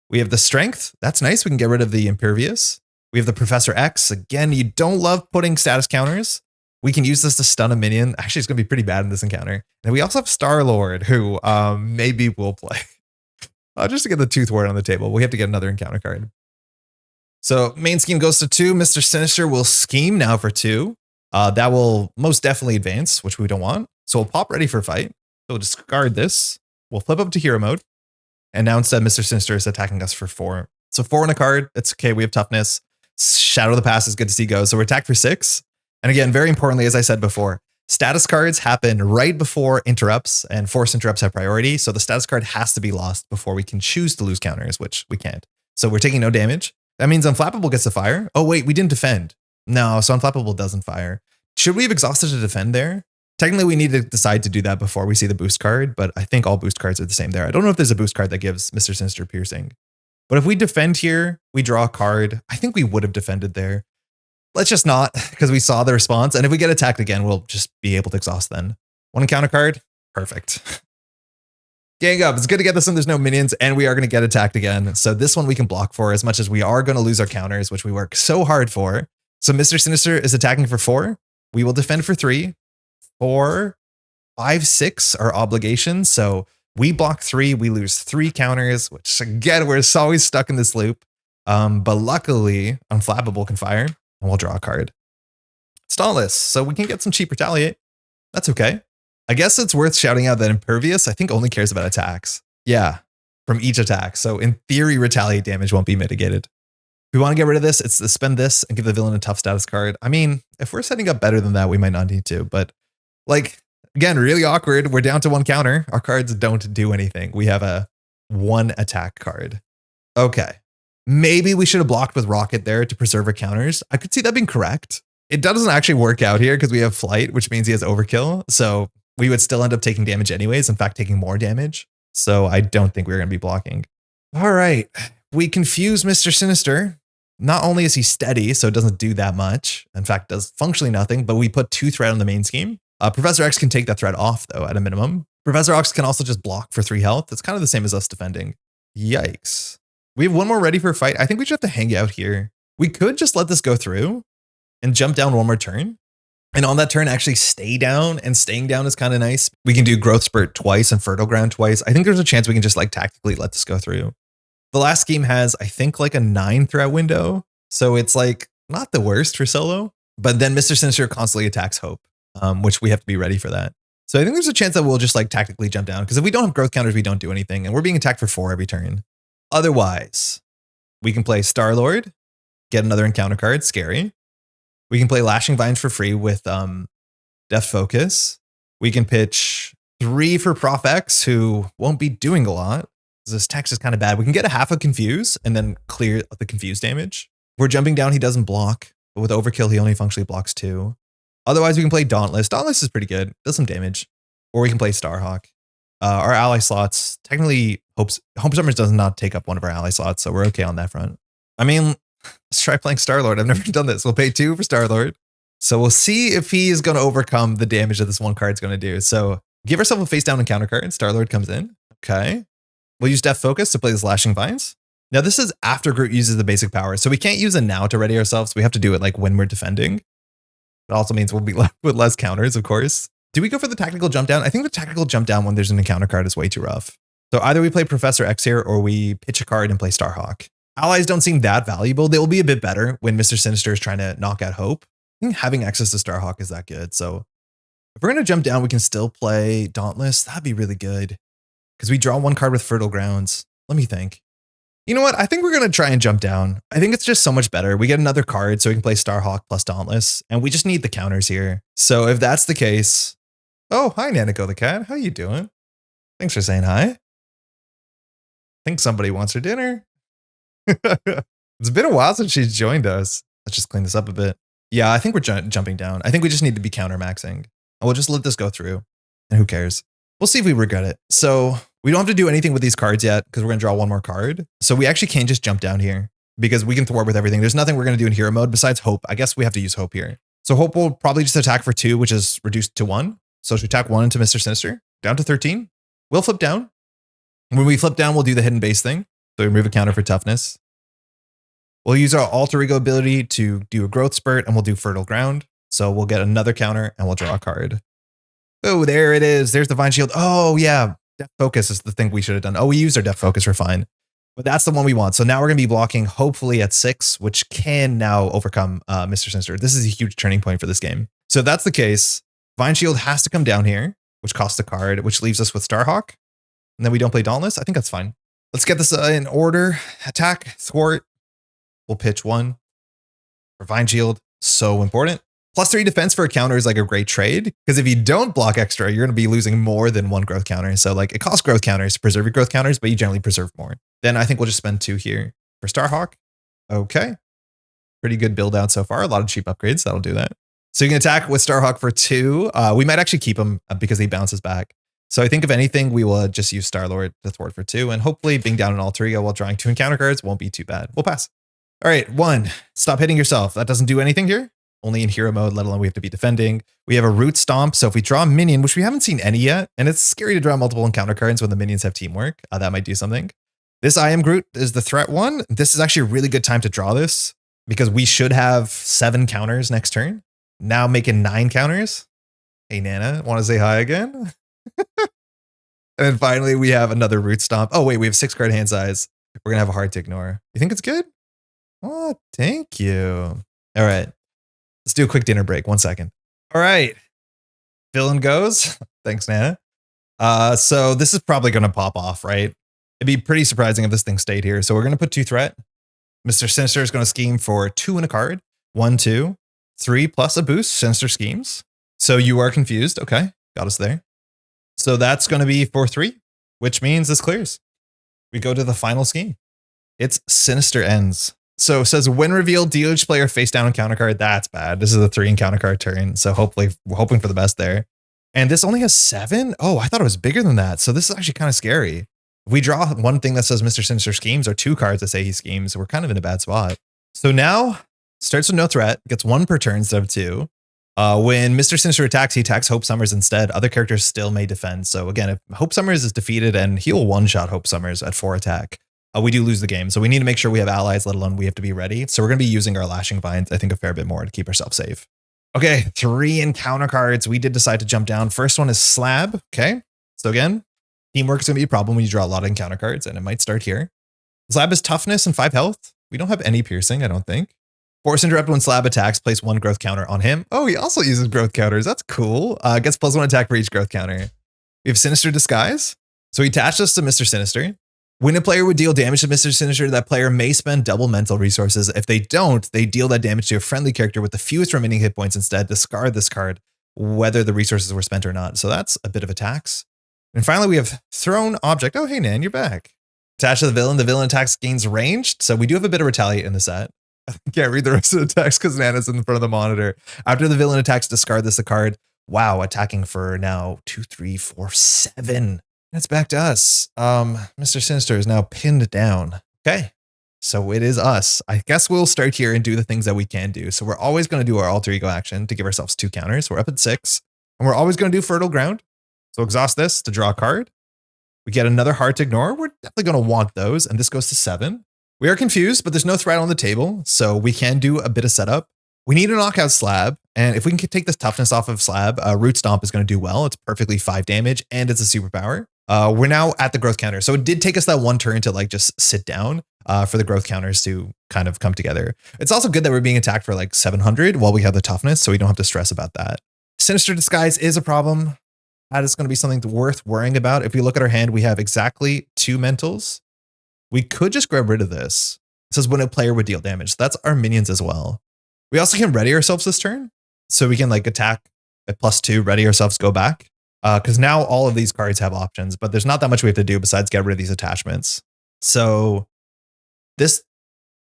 We have the Strength. That's nice. We can get rid of the Impervious. We have the Professor X. Again, you don't love putting status counters. We can use this to stun a minion. Actually, it's going to be pretty bad in this encounter. And we also have Star-Lord, who maybe will play. Just to get the 2 thwart on the table, we have to get another encounter card. So main scheme goes to 2. Mister Sinister will scheme now for 2. That will most definitely advance, which we don't want. So we'll pop ready for fight. So we'll discard this. We'll flip up to hero mode. And now instead, Mister Sinister is attacking us for 4. So 4 in a card. It's okay. We have toughness. Shadow of the Past is good to see go. So we're attacked for 6. And again, very importantly, as I said before, status cards happen right before interrupts, and force interrupts have priority. So the status card has to be lost before we can choose to lose counters, which we can't. So we're taking no damage. That means Unflappable gets to fire. Oh, wait, we didn't defend. No, so Unflappable doesn't fire. Should we have exhausted to defend there? Technically, we need to decide to do that before we see the boost card, but I think all boost cards are the same there. I don't know if there's a boost card that gives Mister Sinister piercing. But if we defend here, we draw a card. I think we would have defended there. Let's just not, because we saw the response. And if we get attacked again, we'll just be able to exhaust then. 1 encounter card. Perfect. Gang up. It's good to get this in. There's no minions, and we are going to get attacked again. So this one we can block for, as much as we are going to lose our counters, which we work so hard for. So Mister Sinister is attacking for 4. We will defend for 3. 4, 5, 6 are obligations. So we block 3. We lose 3 counters, which again, we're always stuck in this loop. But luckily, Unflappable can fire, and we'll draw a card. It's Dauntless, so we can get some cheap Retaliate. That's okay. I guess it's worth shouting out that Impervious, I think, only cares about attacks. Yeah, from each attack. So in theory, Retaliate damage won't be mitigated. If we want to get rid of this, it's to spend this and give the villain a tough status card. I mean, if we're setting up better than that, we might not need to. But like, again, really awkward. We're down to 1 counter. Our cards don't do anything. We have a 1 attack card. Okay. Maybe we should have blocked with Rocket there to preserve our counters. I could see that being correct. It doesn't actually work out here because we have Flight, which means he has Overkill. So we would still end up taking damage anyways. In fact, taking more damage. So I don't think we're going to be blocking. All right. We confuse Mister Sinister. Not only is he steady, so it doesn't do that much. In fact, does functionally nothing, but we put 2 threat on the main scheme. Professor X can take that threat off, though, at a minimum. Professor X can also just block for 3 health. It's kind of the same as us defending. Yikes. We have 1 more ready for a fight. I think we just have to hang out here. We could just let this go through and jump down 1 more turn. And on that turn, actually stay down, and staying down is kind of nice. We can do Growth Spurt twice and Fertile Ground twice. I think there's a chance we can just like tactically let this go through. The last scheme has, I think, like a 9 threat window. So it's like not the worst for solo, but then Mister Sinister constantly attacks Hope, which we have to be ready for that. So I think there's a chance that we'll just like tactically jump down, because if we don't have growth counters, we don't do anything, and we're being attacked for 4 every turn. Otherwise, we can play Star-Lord, get another encounter card, scary. We can play Lashing Vines for free with Death Focus. We can pitch 3 for Prof X, who won't be doing a lot. This text is kind of bad. We can get a half of Confuse and then clear the Confuse damage. If we're jumping down, he doesn't block. But with Overkill, he only functionally blocks 2. Otherwise, we can play Dauntless. Dauntless is pretty good. Does some damage. Or we can play Starhawk. Our ally slots, technically, Hope Summers does not take up one of our ally slots, so we're okay on that front. I mean, let's try playing Star-Lord. I've never done this. We'll pay 2 for Star-Lord. So we'll see if he's going to overcome the damage that this one card's going to do. So give ourselves a face down encounter card. Star-Lord comes in. Okay. We'll use Death Focus to play the Slashing Vines. Now, this is after Groot uses the basic power, so we can't use it now to ready ourselves. We have to do it like when we're defending. It also means we'll be left with less counters, of course. Do we go for the tactical jump down? I think the tactical jump down when there's an encounter card is way too rough. So either we play Professor X here or we pitch a card and play Starhawk. Allies don't seem that valuable. They will be a bit better when Mister Sinister is trying to knock out Hope. I think having access to Starhawk is that good. So if we're going to jump down, we can still play Dauntless. That'd be really good because we draw 1 card with Fertile Grounds. Let me think. You know what? I think we're going to try and jump down. I think it's just so much better. We get another card so we can play Starhawk plus Dauntless, and we just need the counters here. So if that's the case... Oh, hi, Nanako the cat. How you doing? Thanks for saying hi. I think somebody wants her dinner. It's been a while since she's joined us. Let's just clean this up a bit. Yeah, I think we're jumping down. I think we just need to be counter maxing. And we'll just let this go through. And who cares? We'll see if we regret it. So we don't have to do anything with these cards yet because we're going to draw 1 more card. So we actually can't just jump down here because we can thwart with everything. There's nothing we're going to do in hero mode besides Hope. I guess we have to use Hope here. So Hope will probably just attack for 2, which is reduced to 1. So she attack 1 into Mister Sinister, down to 13. We'll flip down. When we flip down, we'll do the hidden base thing. So we remove a counter for toughness. We'll use our alter ego ability to do a growth spurt and we'll do fertile ground. So we'll get another counter and we'll draw a card. Oh, there it is. There's the Vine Shield. Oh, yeah. Depth Focus is the thing we should have done. Oh, we used our Depth Focus. We're fine. But that's the one we want. So now we're going to be blocking hopefully at 6, which can now overcome Mister Sinister. This is a huge turning point for this game. So if that's the case, Vine Shield has to come down here, which costs a card, which leaves us with Starhawk. And then we don't play Dauntless. I think that's fine. Let's get this in order. Attack, thwart. We'll pitch 1 for Vine Shield. So important. +3 defense for a counter is like a great trade because if you don't block extra, you're going to be losing more than 1 growth counter. So like it costs growth counters to preserve your growth counters, but you generally preserve more. Then I think we'll just spend 2 here for Starhawk. Okay. Pretty good build out so far. A lot of cheap upgrades. That'll do that. So you can attack with Starhawk for 2. We might actually keep him because he bounces back. So I think if anything, we will just use Star-Lord to thwart for 2. And hopefully being down an alter ego while drawing 2 encounter cards won't be too bad. We'll pass. All right, 1. Stop hitting yourself. That doesn't do anything here. Only in hero mode, let alone we have to be defending. We have a Root Stomp. So if we draw a minion, which we haven't seen any yet, and it's scary to draw multiple encounter cards when the minions have teamwork, that might do something. This I Am Groot is the threat one. This is actually a really good time to draw this because we should have 7 counters next turn. Now making 9 counters. Hey, Nana, want to say hi again? And then finally, we have another Root Stomp. Oh, wait, we have 6 card hand size. We're going to have a hard to ignore. You think it's good? Oh, thank you. All right. Let's do a quick dinner break. 1 second. All right. Villain goes. Thanks, Nana. So this is probably going to pop off, right? It'd be pretty surprising if this thing stayed here. So we're going to put 2 threat. Mister Sinister is going to scheme for 2 in a card. 1, 2, 3 plus a boost. Sinister schemes. So you are confused. Okay. Got us there. So that's going to be for 3, which means this clears. We go to the final scheme. It's Sinister Ends. So it says when revealed, deal each player face down encounter card. That's bad. This is a 3 encounter card turn. So hopefully we're hoping for the best there. And this only has 7. Oh, I thought it was bigger than that. So this is actually kind of scary. If we draw one thing that says Mister Sinister schemes or 2 cards that say he schemes, we're kind of in a bad spot. So now starts with no threat, gets 1 per turn instead of 2. When Mister Sinister attacks, he attacks Hope Summers instead. Other characters still may defend. So again, if Hope Summers is defeated and he'll one-shot Hope Summers at 4 attack, we do lose the game. So we need to make sure we have allies, let alone we have to be ready. So we're going to be using our Lashing Vines, I think, a fair bit more to keep ourselves safe. Okay, 3 encounter cards. We did decide to jump down. First one is Slab. Okay, so again, teamwork is going to be a problem when you draw a lot of encounter cards, and it might start here. Slab is toughness and 5 health. We don't have any piercing, I don't think. Force Interrupt when Slab attacks, place 1 growth counter on him. Oh, he also uses growth counters. That's cool. Gets +1 attack for each growth counter. We have Sinister Disguise. So he attached us to Mister Sinister. When a player would deal damage to Mister Sinister, that player may spend double mental resources. If they don't, they deal that damage to a friendly character with the fewest remaining hit points instead. Discard this card, whether the resources were spent or not. So that's a bit of a tax. And finally, we have thrown object. Oh, hey, Nan, you're back. Attached to the villain. The villain attacks gains ranged. So we do have a bit of retaliate in the set. I can't read the rest of the text because Nana's in front of the monitor. After the villain attacks, discard this a card. Wow, attacking for now 2, 3, 4, 7. That's back to us. Mister Sinister is now pinned down. Okay, so it is us. I guess we'll start here and do the things that we can do. So we're always going to do our alter ego action to give ourselves 2 counters. We're up at 6. And we're always going to do fertile ground. So exhaust this to draw a card. We get another hard to ignore. We're definitely going to want those. And this goes to 7. We are confused, but there's no threat on the table. So we can do a bit of setup. We need a knockout slab. And if we can take this toughness off of slab, root stomp is going to do well. It's perfectly 5 damage and it's a superpower. We're now at the growth counter. So it did take us that 1 turn to like just sit down for the growth counters to kind of come together. It's also good that we're being attacked for like 700 while we have the toughness. So we don't have to stress about that. Sinister disguise is a problem. That is going to be something worth worrying about. If we look at our hand, we have exactly 2 mentals. We could just grab rid of this. It says when a player would deal damage. That's our minions as well. We also can ready ourselves this turn. So we can like attack at +2, ready ourselves, go back. Because now all of these cards have options, but there's not that much we have to do besides get rid of these attachments. So this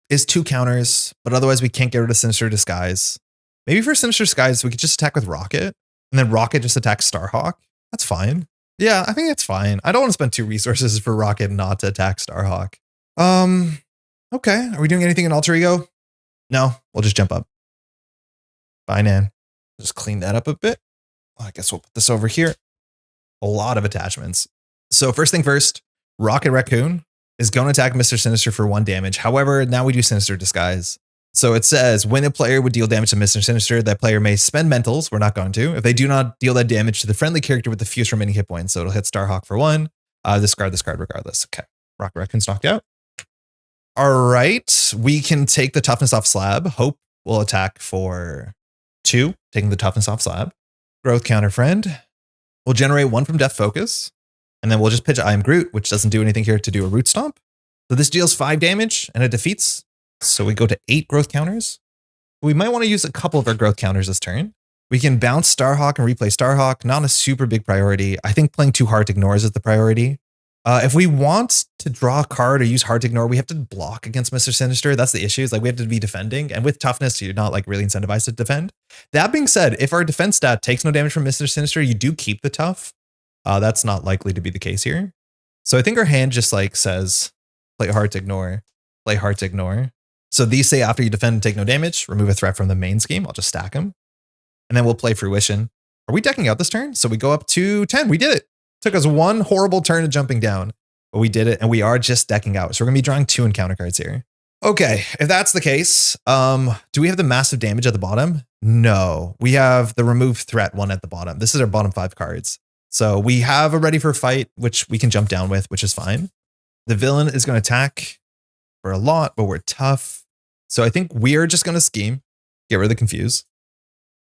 is 2 counters, but otherwise we can't get rid of Sinister Disguise. Maybe for Sinister Disguise, we could just attack with Rocket, and then Rocket just attacks Starhawk. That's fine. Yeah, I think it's fine. I don't want to spend 2 resources for Rocket not to attack Starhawk. Okay. Are we doing anything in Alter Ego? No, we'll just jump up. Bye, Nan. Just clean that up a bit. I guess we'll put this over here. A lot of attachments. So first thing first, Rocket Raccoon is going to attack Mister Sinister for 1 damage. However, now we do Sinister Disguise. So it says when a player would deal damage to Mister Sinister, that player may spend mentals. We're not going to. If they do not deal that damage to the friendly character with the fewest remaining hit points. So it'll hit Starhawk for 1. Discard this card regardless. Okay. Rocket Raccoon's knocked out. All right. We can take the toughness off slab. Hope will attack for 2, taking the toughness off slab. Growth counter friend. We'll generate 1 from Death Focus. And then we'll just pitch I Am Groot, which doesn't do anything here to do a root stomp. So this deals 5 damage and it defeats. So we go to 8 growth counters. We might want to use a couple of our growth counters this turn. We can bounce Starhawk and replay Starhawk. Not a super big priority. I think playing 2 hard to ignores is the priority. If we want to draw a card or use hard to ignore, we have to block against Mister Sinister. That's the issue. Is like we have to be defending, and with toughness, you're not like really incentivized to defend. That being said, if our defense stat takes no damage from Mister Sinister, you do keep the tough. That's not likely to be the case here. So I think our hand just like says, play hard to ignore, play hard to ignore. So these say after you defend and take no damage, remove a threat from the main scheme. I'll just stack them, and then we'll play Fruition. Are we decking out this turn? So we go up to 10. We did it. Took us 1 horrible turn of jumping down, but we did it, and we are just decking out. So we're going to be drawing 2 encounter cards here. Okay, if that's the case, do we have the massive damage at the bottom? No, we have the remove threat 1 at the bottom. This is our bottom 5 cards. So we have a ready for fight, which we can jump down with, which is fine. The villain is going to attack for a lot, but we're tough. So I think we're just going to scheme, get rid of the confuse.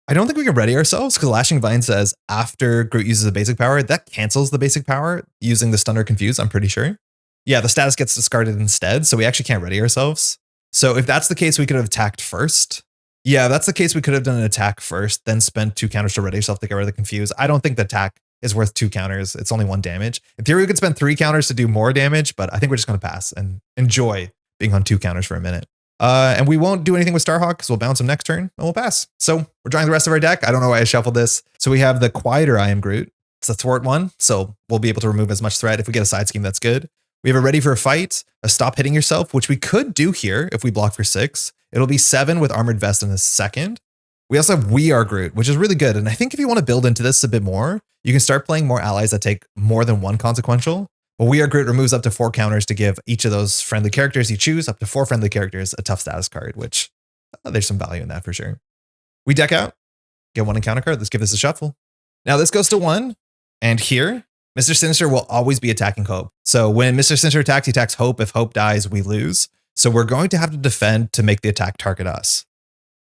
I don't think we can ready ourselves because Lashing Vine says after Groot uses a basic power, that cancels the basic power using the stun or confuse, I'm pretty sure. Yeah, the status gets discarded instead, so we actually can't ready ourselves. So if that's the case, we could have attacked first. Yeah, if that's the case, we could have done an attack first, then spent 2 counters to ready yourself to get rid of the confuse. I don't think the attack is worth 2 counters. It's only 1 damage. In theory, we could spend 3 counters to do more damage, but I think we're just going to pass and enjoy being on 2 counters for a minute. And we won't do anything with Starhawk because we'll bounce him next turn and we'll pass. So we're drawing the rest of our deck. I don't know why I shuffled this. So we have the quieter I Am Groot. It's the thwart one. So we'll be able to remove as much threat. If we get a side scheme, that's good. We have a ready for a fight, a stop hitting yourself, which we could do here if we block for 6. It'll be 7 with armored vest in a second. We also have We Are Groot, which is really good. And I think if you want to build into this a bit more, you can start playing more allies that take more than 1 consequential. But We Are Groot removes up to 4 counters to give each of those friendly characters you choose, up to 4 friendly characters, a tough status card, which there's some value in that for sure. We deck out, get 1 encounter card. Let's give this a shuffle. Now this goes to 1. And here, Mister Sinister will always be attacking Hope. So when Mister Sinister attacks, he attacks Hope. If Hope dies, we lose. So we're going to have to defend to make the attack target us.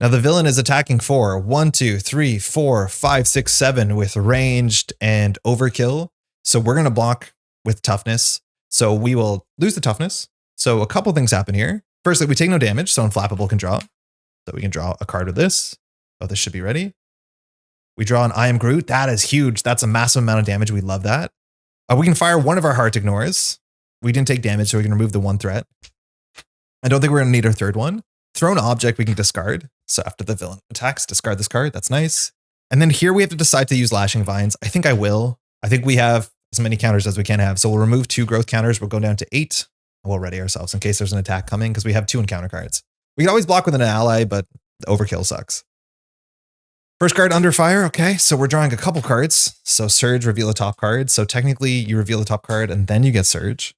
Now the villain is attacking for 1, 2, 3, 4, 5, 6, 7 with ranged and overkill. So we're going to block with toughness. So we will lose the toughness. So a couple things happen here. Firstly, we take no damage. So Unflappable can draw. So we can draw a card with this. Oh, this should be ready. We draw an I Am Groot. That is huge. That's a massive amount of damage. We love that. We can fire one of our heart ignores. We didn't take damage, so we can remove the one threat. I don't think we're going to need our third one. Thrown object we can discard. So after the villain attacks, discard this card. That's nice. And then here we have to decide to use Lashing Vines. I think I will. I think we have as many counters as we can have. So we'll remove 2 growth counters. We'll go down to 8. And we'll ready ourselves in case there's an attack coming because we have 2 encounter cards. We can always block with an ally, but the overkill sucks. First card under fire. Okay, so we're drawing a couple cards. So Surge, reveal the top card. So technically you reveal the top card and then you get Surge.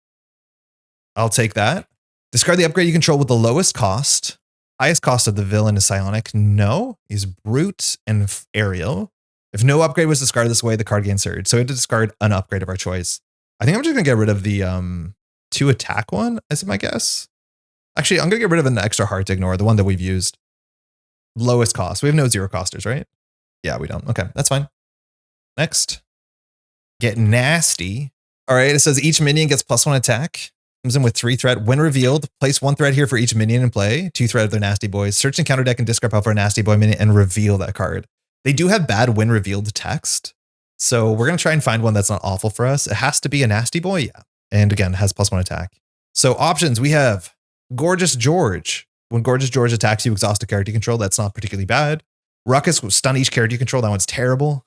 I'll take that. Discard the upgrade you control with the lowest cost. Highest cost of the villain is Psionic. No, he's Brute and Aerial. If no upgrade was discarded this way, the card gains Surge. So we have to discard an upgrade of our choice. I think I'm just going to get rid of the 2 attack one, is my guess. Actually, I'm going to get rid of an extra heart ignore, the one that we've used. Lowest cost. We have no 0 costers, right? Yeah, we don't. Okay, that's fine. Next. Get nasty. All right, it says each minion gets +1 attack. Comes in with 3 threat. When revealed, place 1 threat here for each minion in play. 2 threat of their nasty boys. Search and counter deck and discard pile for a nasty boy minion and reveal that card. They do have bad when revealed text. So we're going to try and find one that's not awful for us. It has to be a nasty boy. Yeah. And again, has +1 attack. So options, we have Gorgeous George. When Gorgeous George attacks you, exhaust a character you control. That's not particularly bad. Ruckus will stun each character you control. That one's terrible.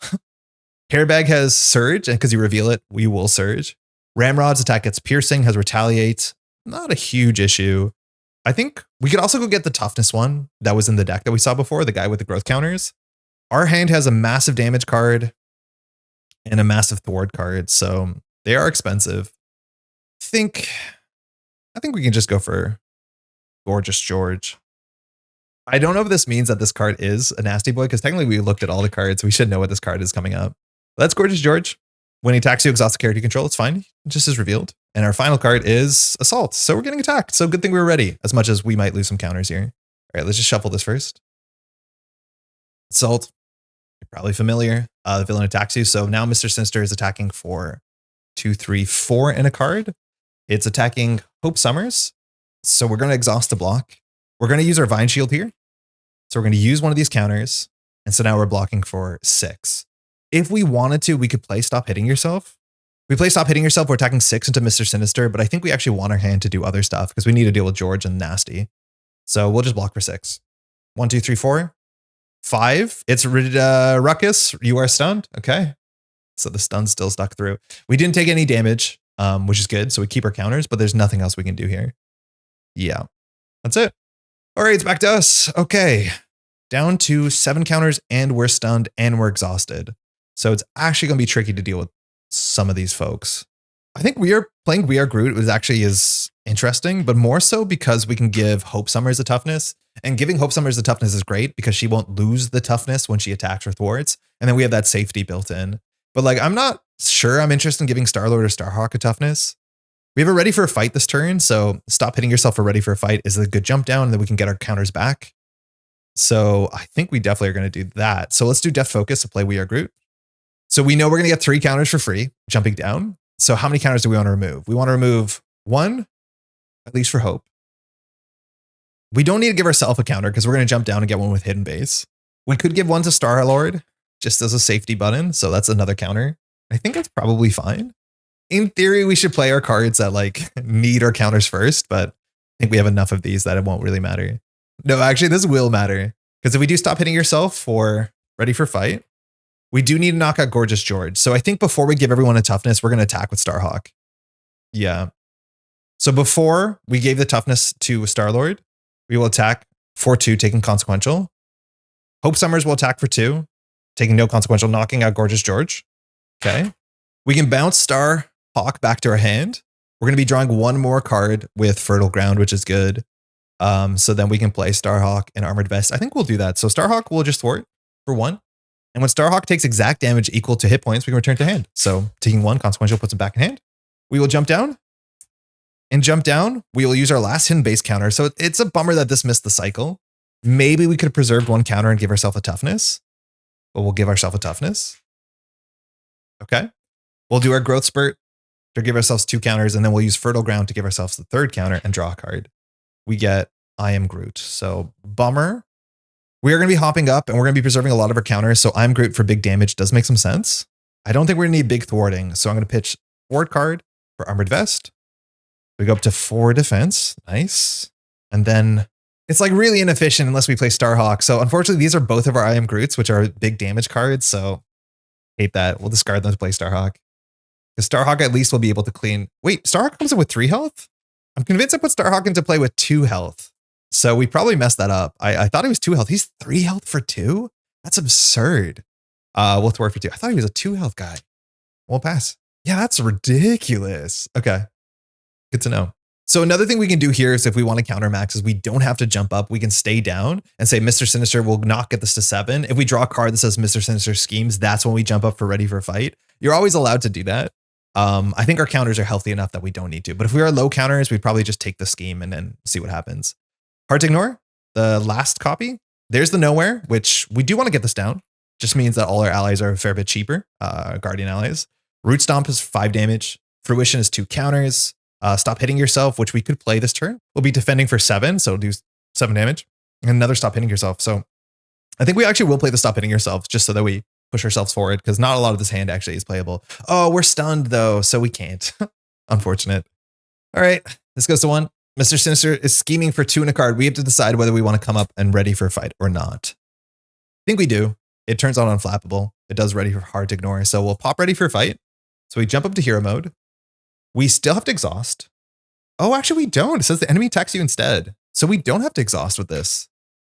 Hairbag has Surge, and because you reveal it, we will Surge. Ramrod's attack gets piercing, has retaliate. Not a huge issue. I think we could also go get the toughness one that was in the deck that we saw before, the guy with the growth counters. Our hand has a massive damage card and a massive thwart card, so they are expensive. I think we can just go for Gorgeous George. I don't know if this means that this card is a nasty boy, because technically we looked at all the cards. We should know what this card is coming up. That's Gorgeous George. When he attacks you, exhaust the character you control. It's fine. It just is revealed. And our final card is Assault. So we're getting attacked. So good thing we were ready, as much as we might lose some counters here. All right, let's just shuffle this first. Assault. You're probably familiar. The villain attacks you. So now Mister Sinister is attacking for 2, 3, 4 in a card. It's attacking Hope Summers. So we're going to exhaust the block. We're going to use our Vine Shield here. So we're going to use one of these counters. And so now we're blocking for 6. If we wanted to, we could play Stop Hitting Yourself. We play Stop Hitting Yourself, we're attacking 6 into Mister Sinister, but I think we actually want our hand to do other stuff because we need to deal with George and Nasty. So we'll just block for 6. 1, 2, 3, 4. 5. It's Ruckus. You are stunned. Okay. So the stun's still stuck through. We didn't take any damage, which is good. So we keep our counters, but there's nothing else we can do here. Yeah. That's it. All right, it's back to us. Okay. Down to 7 counters and we're stunned and we're exhausted. So it's actually going to be tricky to deal with some of these folks. I think playing We Are Groot is interesting, but more so because we can give Hope Summers a toughness. And giving Hope Summers the toughness is great because she won't lose the toughness when she attacks or thwarts. And then we have that safety built in. But like, I'm not sure I'm interested in giving Star-Lord or Starhawk a toughness. We have a Ready for a Fight this turn. So Stop Hitting Yourself for Ready for a Fight is a good jump down and then we can get our counters back. So I think we definitely are going to do that. So let's do Death Focus to play We Are Groot. So we know we're going to get 3 counters for free, jumping down. So how many counters do we want to remove? We want to remove 1, at least for Hope. We don't need to give ourselves a counter because we're going to jump down and get one with Hidden Base. We could give one to Star-Lord just as a safety button. So that's another counter. I think that's probably fine. In theory, we should play our cards that like need our counters first, but I think we have enough of these that it won't really matter. No, actually, this will matter because if we do Stop Hitting Yourself for Ready for Fight, we do need to knock out Gorgeous George. So I think before we give everyone a toughness, we're going to attack with Starhawk. Yeah. So before we gave the toughness to Star-Lord, we will attack for 2, taking consequential. Hope Summers will attack for 2, taking no consequential, knocking out Gorgeous George. Okay. We can bounce Starhawk back to our hand. We're going to be drawing 1 more card with Fertile Ground, which is good. So then we can play Starhawk and Armored Vest. I think we'll do that. So Starhawk will just thwart for 1. And when Starhawk takes exact damage equal to hit points, we can return to hand. So taking 1, consequential puts it back in hand. We will jump down. And jump down, we will use our last Hidden Base counter. So it's a bummer that this missed the cycle. Maybe we could have preserved 1 counter and give ourselves a toughness. But we'll give ourselves a toughness. Okay. We'll do our Growth Spurt to give ourselves 2 counters. And then we'll use Fertile Ground to give ourselves the 3rd counter and draw a card. We get I Am Groot. So bummer. We are going to be hopping up and we're going to be preserving a lot of our counters. So I'm Groot for big damage does make some sense. I don't think we're going to need big thwarting. So I'm going to pitch forward card for armored vest. We go up to 4 defense. Nice. And then it's like really inefficient unless we play Starhawk. So unfortunately, these are both of our I Am Groots, which are big damage cards. So hate that. We'll discard them to play Starhawk. Because Starhawk at least will be able to clean. Wait, Starhawk comes in with 3 health? I'm convinced I put Starhawk into play with 2 health. So we probably messed that up. I thought he was 2 health. He's 3 health for 2? That's absurd. We'll thwart for 2. I thought he was a 2 health guy. We'll pass. Yeah, that's ridiculous. Okay. Good to know. So another thing we can do here is if we want to counter max is we don't have to jump up. We can stay down and say Mister Sinister will not get this to 7. If we draw a card that says Mister Sinister schemes, that's when we jump up for ready for fight. You're always allowed to do that. I think our counters are healthy enough that we don't need to. But if we are low counters, we'd probably just take the scheme and then see what happens. Hard to ignore. The last copy. There's the nowhere, which we do want to get this down. Just means that all our allies are a fair bit cheaper. Guardian allies. Root Stomp is 5 damage. Fruition is 2 counters. Stop hitting yourself, which we could play this turn. We'll be defending for 7, so it'll do 7 damage. And another stop hitting yourself. So I think we actually will play the stop hitting yourself just so that we push ourselves forward because not a lot of this hand actually is playable. Oh, we're stunned though, so we can't. Unfortunate. All right, this goes to 1. Mister Sinister is scheming for 2 in a card. We have to decide whether we want to come up and ready for a fight or not. I think we do. It turns out unflappable. It does ready for hard to ignore. So we'll pop ready for a fight. So we jump up to hero mode. We still have to exhaust. Oh, actually we don't. It says the enemy attacks you instead. So we don't have to exhaust with this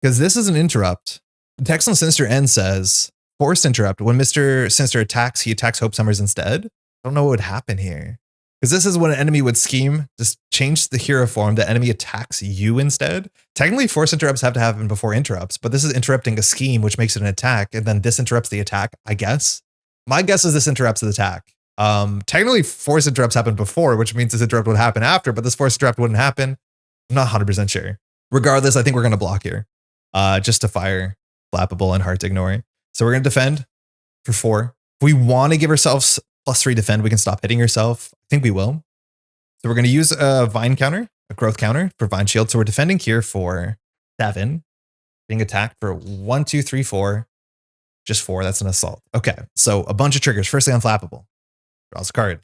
because this is an interrupt. The text on Sinister End says forced interrupt. When Mister Sinister attacks, he attacks Hope Summers instead. I don't know what would happen here because this is when an enemy would scheme, just change the hero form. The enemy attacks you instead. Technically forced interrupts have to happen before interrupts, but this is interrupting a scheme, which makes it an attack. And then this interrupts the attack, I guess. My guess is this interrupts the attack. Technically force interrupts happened before, which means this interrupt would happen after, but this force interrupt wouldn't happen. I'm not 100% sure. Regardless, I think we're going to block here, just to fire flappable and hard to ignore. So we're going to defend for 4. If we want to give ourselves +3 defend, we can stop hitting yourself. I think we will. So we're going to use a vine counter, a growth counter for vine shield. So we're defending here for 7, being attacked for 1, 2, 3, 4, just 4. That's an assault. Okay. So a bunch of triggers. Firstly, unflappable. Draws a card.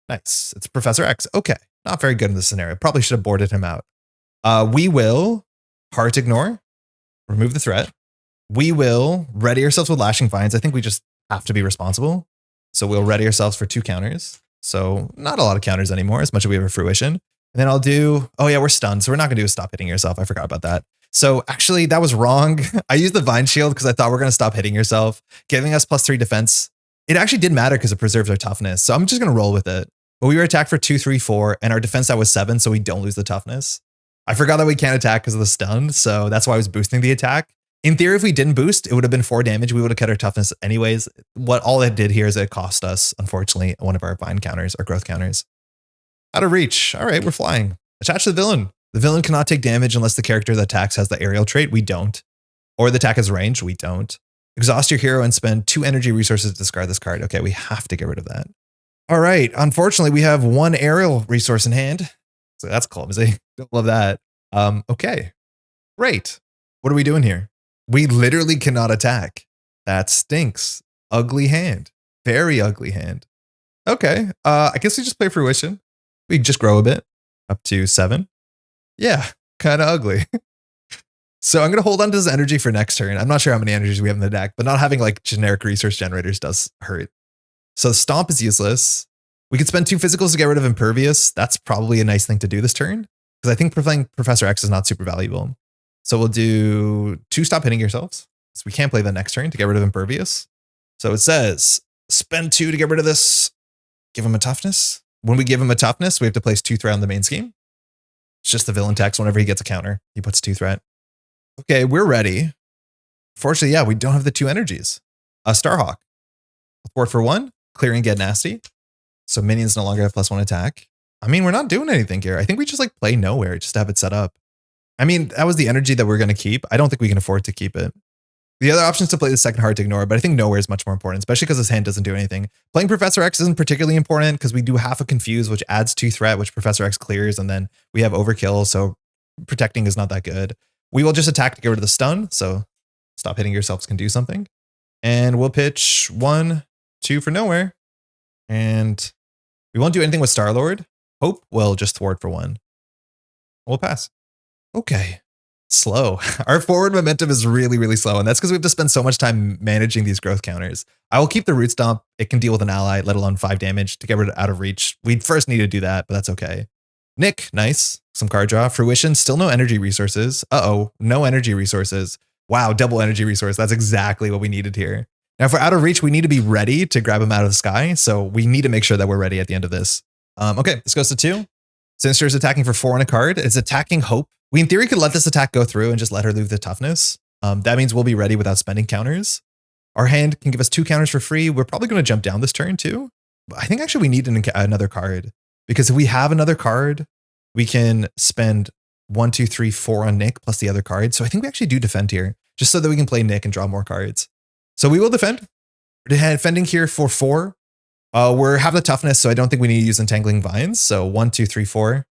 Nice. It's Professor X. Okay. Not very good in this scenario. Probably should have boarded him out. We will hard ignore, remove the threat. We will ready ourselves with Lashing Vines. I think we just have to be responsible. So we'll ready ourselves for 2 counters. So not a lot of counters anymore, as much as we have a fruition. And then I'll do, oh yeah, we're stunned. So we're not going to do a stop hitting yourself. I forgot about that. So actually that was wrong. I used the Vine Shield because I thought we're going to stop hitting yourself, giving us +3 defense. It actually did matter because it preserves our toughness. So I'm just going to roll with it. But we were attacked for 2, 3, 4, and our defense stat was 7, so we don't lose the toughness. I forgot that we can't attack because of the stun, so that's why I was boosting the attack. In theory, if we didn't boost, it would have been 4 damage. We would have cut our toughness anyways. All it did here is it cost us, unfortunately, one of our vine counters, our growth counters. Out of reach. All right, we're flying. Attach to the villain. The villain cannot take damage unless the character that attacks has the aerial trait. We don't. Or the attack has range. We don't. Exhaust your hero and spend 2 energy resources to discard this card. Okay, we have to get rid of that. All right. Unfortunately, we have 1 aerial resource in hand. So that's clumsy. Don't love that. Okay. Great. What are we doing here? We literally cannot attack. That stinks. Ugly hand. Very ugly hand. Okay. I guess we just play fruition. We just grow a bit. Up to 7. Yeah. Kind of ugly. So I'm going to hold on to this energy for next turn. I'm not sure how many energies we have in the deck, but not having like generic resource generators does hurt. So Stomp is useless. We could spend 2 physicals to get rid of Impervious. That's probably a nice thing to do this turn because I think playing Professor X is not super valuable. So we'll do 2 stop hitting yourselves. So we can't play the next turn to get rid of Impervious. So it says spend 2 to get rid of this. Give him a toughness. When we give him a toughness, we have to place 2 threat on the main scheme. It's just the villain text. Whenever he gets a counter, he puts 2 threat. Okay, we're ready. Fortunately, yeah, we don't have the 2 energies. Starhawk. Thwart for 1, clear and get nasty. So minions no longer have +1 attack. I mean, we're not doing anything here. I think we just like play nowhere just to have it set up. I mean, that was the energy that we're going to keep. I don't think we can afford to keep it. The other option is to play the second hard to ignore, but I think nowhere is much more important, especially because this hand doesn't do anything. Playing Professor X isn't particularly important because we do half a confuse, which adds 2 threat, which Professor X clears, and then we have overkill, so protecting is not that good. We will just attack to get rid of the stun, so stop hitting yourselves can do something. And we'll pitch 1, 2 for nowhere. And We won't do anything with Star-Lord. Hope will just thwart for 1. We'll pass. Okay. Slow. Our forward momentum is really, really slow. And that's because we have to spend so much time managing these growth counters. I will keep the Root Stomp. It can deal with an ally, let alone 5 damage to get rid of out of reach. We first need to do that, but that's okay. Nick, nice. Some card draw. Fruition, still no energy resources. Uh-oh, no energy resources. Wow, double energy resource. That's exactly what we needed here. Now, if we're out of reach, we need to be ready to grab him out of the sky. So we need to make sure that we're ready at the end of this. Okay, this goes to 2. Sinister is attacking for 4 on a card. It's attacking Hope. We, in theory, could let this attack go through and just let her lose the toughness. That means we'll be ready without spending counters. Our hand can give us 2 counters for free. We're probably going to jump down this turn too. But I think actually we need another card. Because if we have another card, we can spend 1, 2, 3, 4 on Nick plus the other card. So I think we actually do defend here, just so that we can play Nick and draw more cards. So we will defend. We're defending here for 4. We're have the toughness, so I don't think we need to use Entangling Vines. So 1, 2, 3, 4.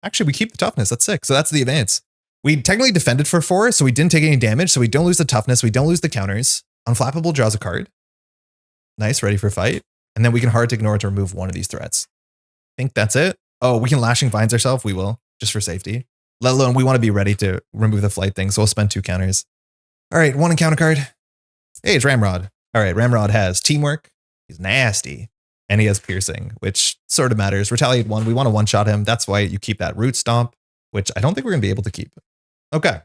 Actually, we keep the toughness. That's 6. So that's the advance. We technically defended for 4, so we didn't take any damage. So we don't lose the toughness. We don't lose the counters. Unflappable draws a card. Nice, ready for fight. And then we can hard to ignore to remove one of these threats. I think that's it. Oh, we can Lashing Vines ourselves. We will, just for safety. Let alone, we want to be ready to remove the flight thing. So we'll spend 2 counters. All right, 1 encounter card. Hey, it's Ramrod. All right, Ramrod has Teamwork. He's nasty. And he has Piercing, which sort of matters. Retaliate 1. We want to one-shot him. That's why you keep that Root Stomp, which I don't think we're going to be able to keep. Okay,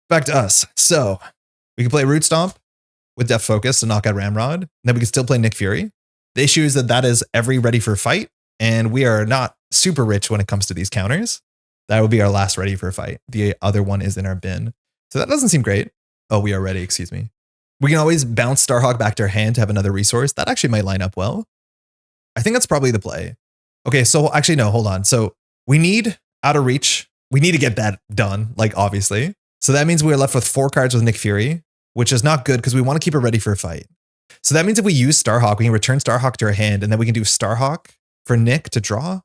back to us. So we can play Root Stomp with Depth Focus to knock out Ramrod. And then we can still play Nick Fury. The issue is that that is every ready for fight. And we are not super rich when it comes to these counters. That would be our last ready for a fight. The other one is in our bin. So that doesn't seem great. Oh, we are ready. Excuse me. We can always bounce Starhawk back to our hand to have another resource. That actually might line up well. I think that's probably the play. Okay, so actually, no, hold on. So we need out of reach. We need to get that done, like obviously. So that means we're left with 4 cards with Nick Fury, which is not good because we want to keep it ready for a fight. So that means if we use Starhawk, we can return Starhawk to our hand, and then we can do Starhawk for Nick to draw. I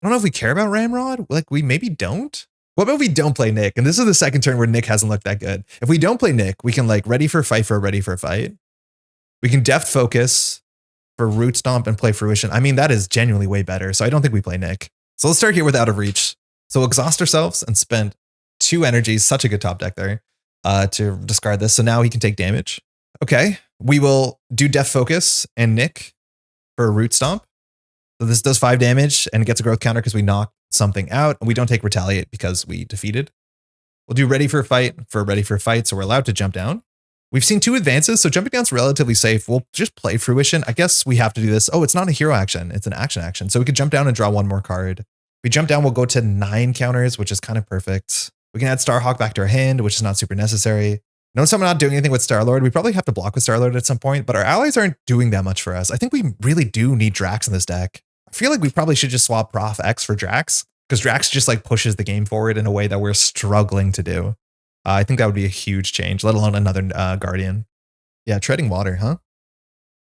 don't know if we care about Ramrod. Like, we maybe don't. What about if we don't play Nick? And this is the second turn where Nick hasn't looked that good. If we don't play Nick, we can like ready for a fight for a ready for a fight. We can Depth Focus for Root Stomp and play Fruition. I mean, that is genuinely way better. So I don't think we play Nick. So let's start here with Out of Reach. So we'll exhaust ourselves and spend 2 energies. Such a good top deck there to discard this. So now he can take damage. Okay. We will do Depth Focus and Nick for a Root Stomp. So this does 5 damage and it gets a growth counter because we knocked something out. And we don't take Retaliate because we defeated. We'll do Ready for a Fight for a Ready for a Fight. So we're allowed to jump down. We've seen 2 advances, so jumping down's relatively safe. We'll just play Fruition. I guess we have to do this. Oh, it's not a hero action. It's an action. So we could jump down and draw 1 more card. If we jump down, we'll go to 9 counters, which is kind of perfect. We can add Starhawk back to our hand, which is not super necessary. Notice I'm not doing anything with Star-Lord. We probably have to block with Star-Lord at some point, but our allies aren't doing that much for us. I think we really do need Drax in this deck. I feel like we probably should just swap Prof X for Drax, because Drax just like pushes the game forward in a way that we're struggling to do. I think that would be a huge change, let alone another Guardian. Yeah, treading water, huh?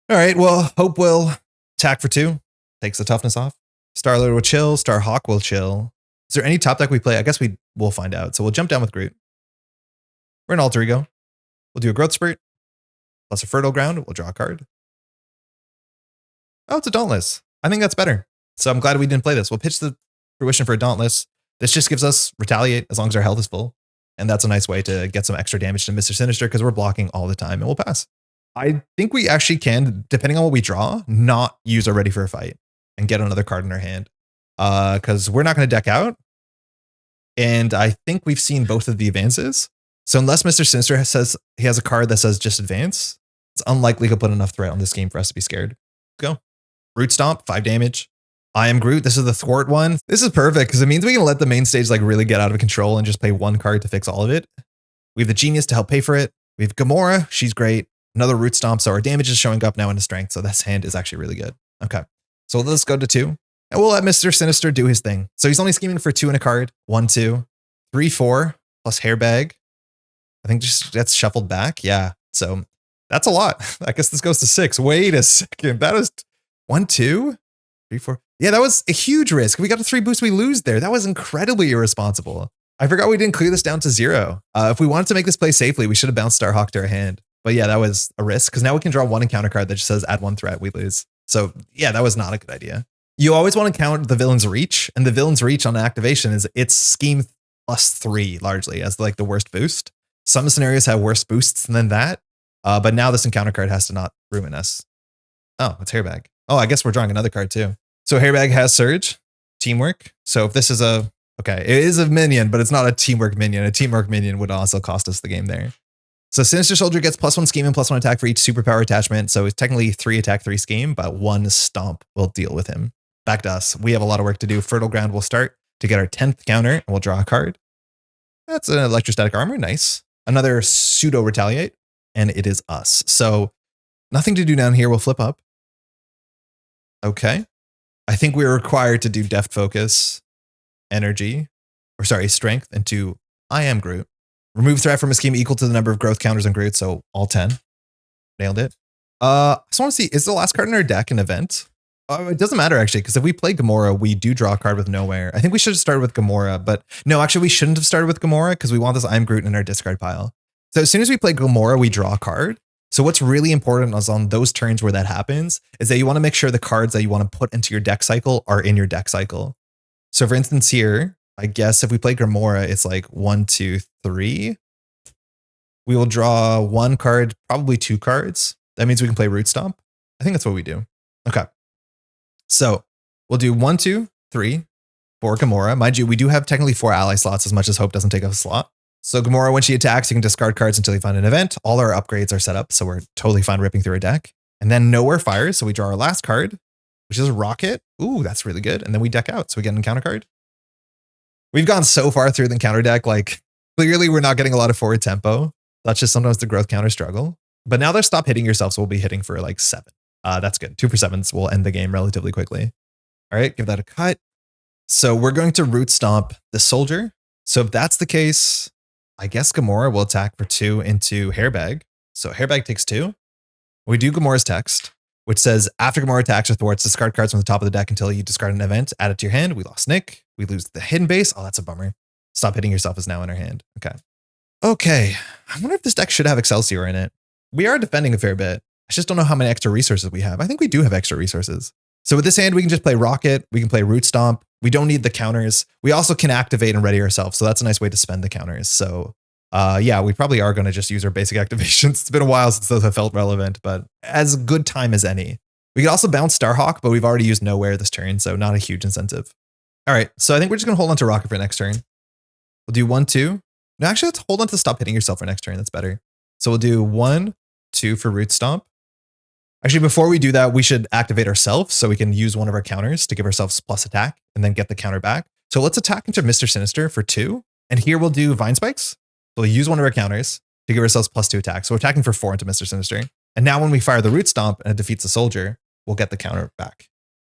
All right, well, Hope will attack for 2. Takes the toughness off. Star-Lord will chill. Starhawk will chill. Is there any top deck we play? I guess we'll find out. So we'll jump down with Groot. We're an Alter Ego. We'll do a Growth Spurt. Plus a Fertile Ground. We'll draw a card. Oh, it's a Dauntless. I think that's better. So I'm glad we didn't play this. We'll pitch the Fruition for a Dauntless. This just gives us Retaliate as long as our health is full. And that's a nice way to get some extra damage to Mister Sinister because we're blocking all the time and we'll pass. I think we actually can, depending on what we draw, not use a Ready for a Fight and get another card in our hand because we're not going to deck out. And I think we've seen both of the advances. So unless Mister Sinister says he has a card that says just advance, it's unlikely he'll put enough threat on this game for us to be scared. Go. Root Stomp, 5 damage. I am Groot. This is the thwart one. This is perfect because it means we can let the main stage like really get out of control and just play 1 card to fix all of it. We have the Genius to help pay for it. We have Gamora. She's great. Another Root Stomp. So our damage is showing up now into strength. So this hand is actually really good. Okay. So let's go to 2 and we'll let Mister Sinister do his thing. So he's only scheming for 2 in a card. 1, 2, 3, 4 plus Hairbag. I think just that's shuffled back. Yeah. So that's a lot. I guess this goes to 6. Wait a second. That is 1, 2, 3, 4. Yeah, that was a huge risk. We got a 3 boost, we lose there. That was incredibly irresponsible. I forgot we didn't clear this down to 0. If we wanted to make this play safely, we should have bounced Starhawk to our hand. But yeah, that was a risk because now we can draw 1 encounter card that just says add 1 threat, we lose. So yeah, that was not a good idea. You always want to count the villain's reach, and the villain's reach on activation is its scheme +3 largely as like the worst boost. Some scenarios have worse boosts than that, but now this encounter card has to not ruin us. Oh, it's Hairbag. Oh, I guess we're drawing another card too. So Hairbag has Surge, Teamwork. So if this is okay, it is a minion, but it's not a Teamwork minion. A Teamwork minion would also cost us the game there. So Sinister Soldier gets +1 scheme and +1 attack for each superpower attachment. So it's technically 3 attack, 3 scheme, but 1 stomp will deal with him. Back to us. We have a lot of work to do. Fertile Ground will start to get our 10th counter, and we'll draw a card. That's an Electrostatic Armor. Nice. Another Pseudo Retaliate, and it is us. So nothing to do down here. We'll flip up. Okay. I think we're required to do Deft Focus, Strength, into I Am Groot. Remove threat from a scheme equal to the number of growth counters on Groot, so all 10. Nailed it. I just want to see, is the last card in our deck an event? It doesn't matter actually, because if we play Gamora, we do draw a card with Nowhere. I think we should have started with Gamora, but no, actually we shouldn't have started with Gamora because we want this I Am Groot in our discard pile. So as soon as we play Gamora, we draw a card. So what's really important is on those turns where that happens is that you want to make sure the cards that you want to put into your deck cycle are in your deck cycle. So for instance here, I guess if we play Gamora, it's like 1, 2, 3. We will draw 1 card, probably 2 cards. That means we can play Root Stomp. I think that's what we do. Okay. So we'll do 1, 2, 3 for Gamora. Mind you, we do have technically 4 ally slots as much as Hope doesn't take up a slot. So Gamora, when she attacks, you can discard cards until you find an event. All our upgrades are set up, so we're totally fine ripping through our deck. And then Nowhere fires, so we draw our last card, which is Rocket. Ooh, that's really good. And then we deck out, so we get an encounter card. We've gone so far through the encounter deck, like clearly we're not getting a lot of forward tempo. That's just sometimes the growth counter struggle. But now they're stop hitting yourself, so we'll be hitting for like 7. That's good. 2 for 7s will end the game relatively quickly. All right, give that a cut. So we're going to Root Stomp the Soldier. So if that's the case, I guess Gamora will attack for 2 into Hairbag. So Hairbag takes 2. We do Gamora's text, which says after Gamora attacks or thwarts, discard cards from the top of the deck until you discard an event, add it to your hand. We lost Nick. We lose the hidden base. Oh, that's a bummer. Stop hitting yourself is now in our hand. Okay. Okay. I wonder if this deck should have Excelsior in it. We are defending a fair bit. I just don't know how many extra resources we have. I think we do have extra resources. So with this hand, we can just play Rocket. We can play Root Stomp. We don't need the counters. We also can activate and ready ourselves. So that's a nice way to spend the counters. So yeah, we probably are going to just use our basic activations. It's been a while since those have felt relevant, but as good time as any. We could also bounce Starhawk, but we've already used Nowhere this turn, so not a huge incentive. All right, so I think we're just going to hold on to Rocket for next turn. We'll do 1, 2. No, actually, let's hold on to Stop Hitting Yourself for next turn. That's better. So we'll do 1, 2 for Root Stomp. Actually, before we do that, we should activate ourselves so we can use one of our counters to give ourselves plus attack and then get the counter back. So let's attack into Mister Sinister for 2. And here we'll do Vine Spikes. We'll use one of our counters to give ourselves +2 attack. So we're attacking for 4 into Mister Sinister. And now when we fire the Root Stomp and it defeats the Soldier, we'll get the counter back.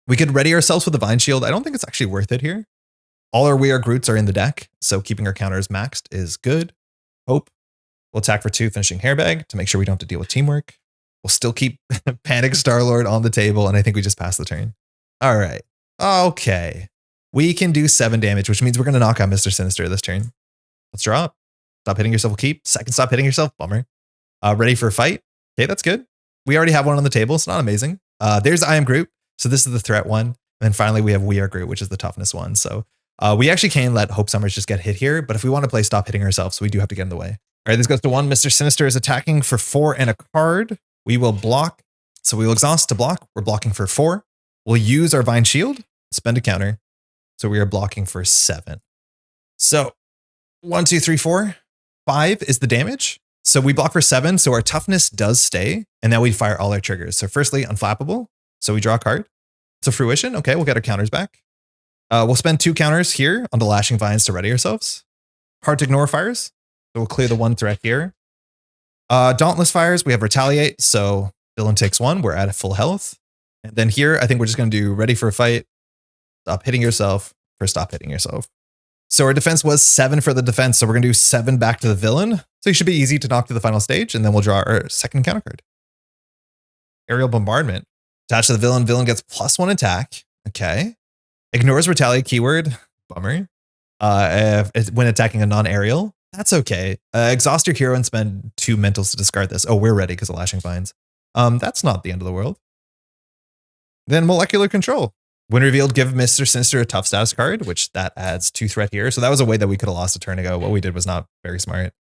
We could ready ourselves with the Vine Shield. I don't think it's actually worth it here. All our We Are Groots are in the deck, so keeping our counters maxed is good. Hope. We'll attack for 2, finishing Hairbag to make sure we don't have to deal with teamwork. We'll still keep Panic Star-Lord on the table, and I think we just passed the turn. All right. Okay. We can do 7 damage, which means we're going to knock out Mister Sinister this turn. Let's draw up. Stop hitting yourself will keep. Second, stop hitting yourself. Bummer. Ready for a fight? Okay, that's good. We already have one on the table. It's not amazing. There's I Am Groot. So this is the threat one. And then finally we have We Are Groot, which is the toughness one. So we actually can let Hope Summers just get hit here. But if we want to play Stop Hitting Ourselves, we do have to get in the way. All right, this goes to 1. Mister Sinister is attacking for 4 and a card. We will block. So we will exhaust to block. We're blocking for 4. We'll use our Vine Shield, spend a counter. So we are blocking for 7. So 1, 2, 3, 4. 5 is the damage. So we block for 7. So our toughness does stay. And now we fire all our triggers. So firstly, Unflappable. So we draw a card. It's a fruition. Okay, we'll get our counters back. We'll spend 2 counters here on the Lashing Vines to ready ourselves. Hard to Ignore fires. So we'll clear the 1 threat here. Dauntless fires. We have Retaliate. So villain takes 1. We're at full health. And then here, I think we're just going to do Ready for a Fight. Stop hitting yourself for Stop Hitting Yourself. So our defense was 7 for the defense. So we're going to do 7 back to the villain. So it should be easy to knock to the final stage. And then we'll draw our second counter card. Aerial Bombardment. Attached to the villain. Villain gets +1 attack. Okay. Ignores Retaliate keyword. Bummer. When attacking a non-aerial. That's okay. Exhaust your hero and spend 2 mentals to discard this. Oh, we're ready because of Lashing Vines. That's not the end of the world. Then Molecular Control. When revealed, give Mister Sinister a tough status card, which that adds 2 threat here. So that was a way that we could have lost a turn ago. What we did was not very smart.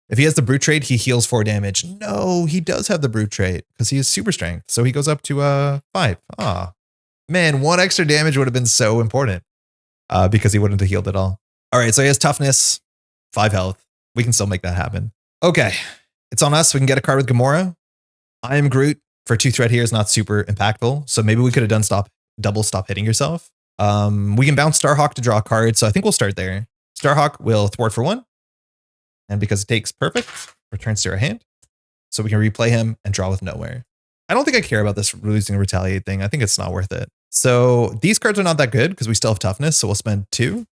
If he has the brute trait, he heals 4 damage. No, he does have the brute trait because he is super strength. So he goes up to 5. Ah, man, 1 extra damage would have been so important because he wouldn't have healed at all. All right, so he has toughness, 5 health. We can still make that happen. Okay, it's on us. We can get a card with Gamora. I am Groot for 2 threat here is not super impactful. So maybe we could have done double stop hitting yourself. We can bounce Starhawk to draw a card. So I think we'll start there. Starhawk will thwart for 1. And because it takes perfect, returns to our hand. So we can replay him and draw with nowhere. I don't think I care about this losing retaliate thing. I think it's not worth it. So these cards are not that good because we still have toughness. So we'll spend 2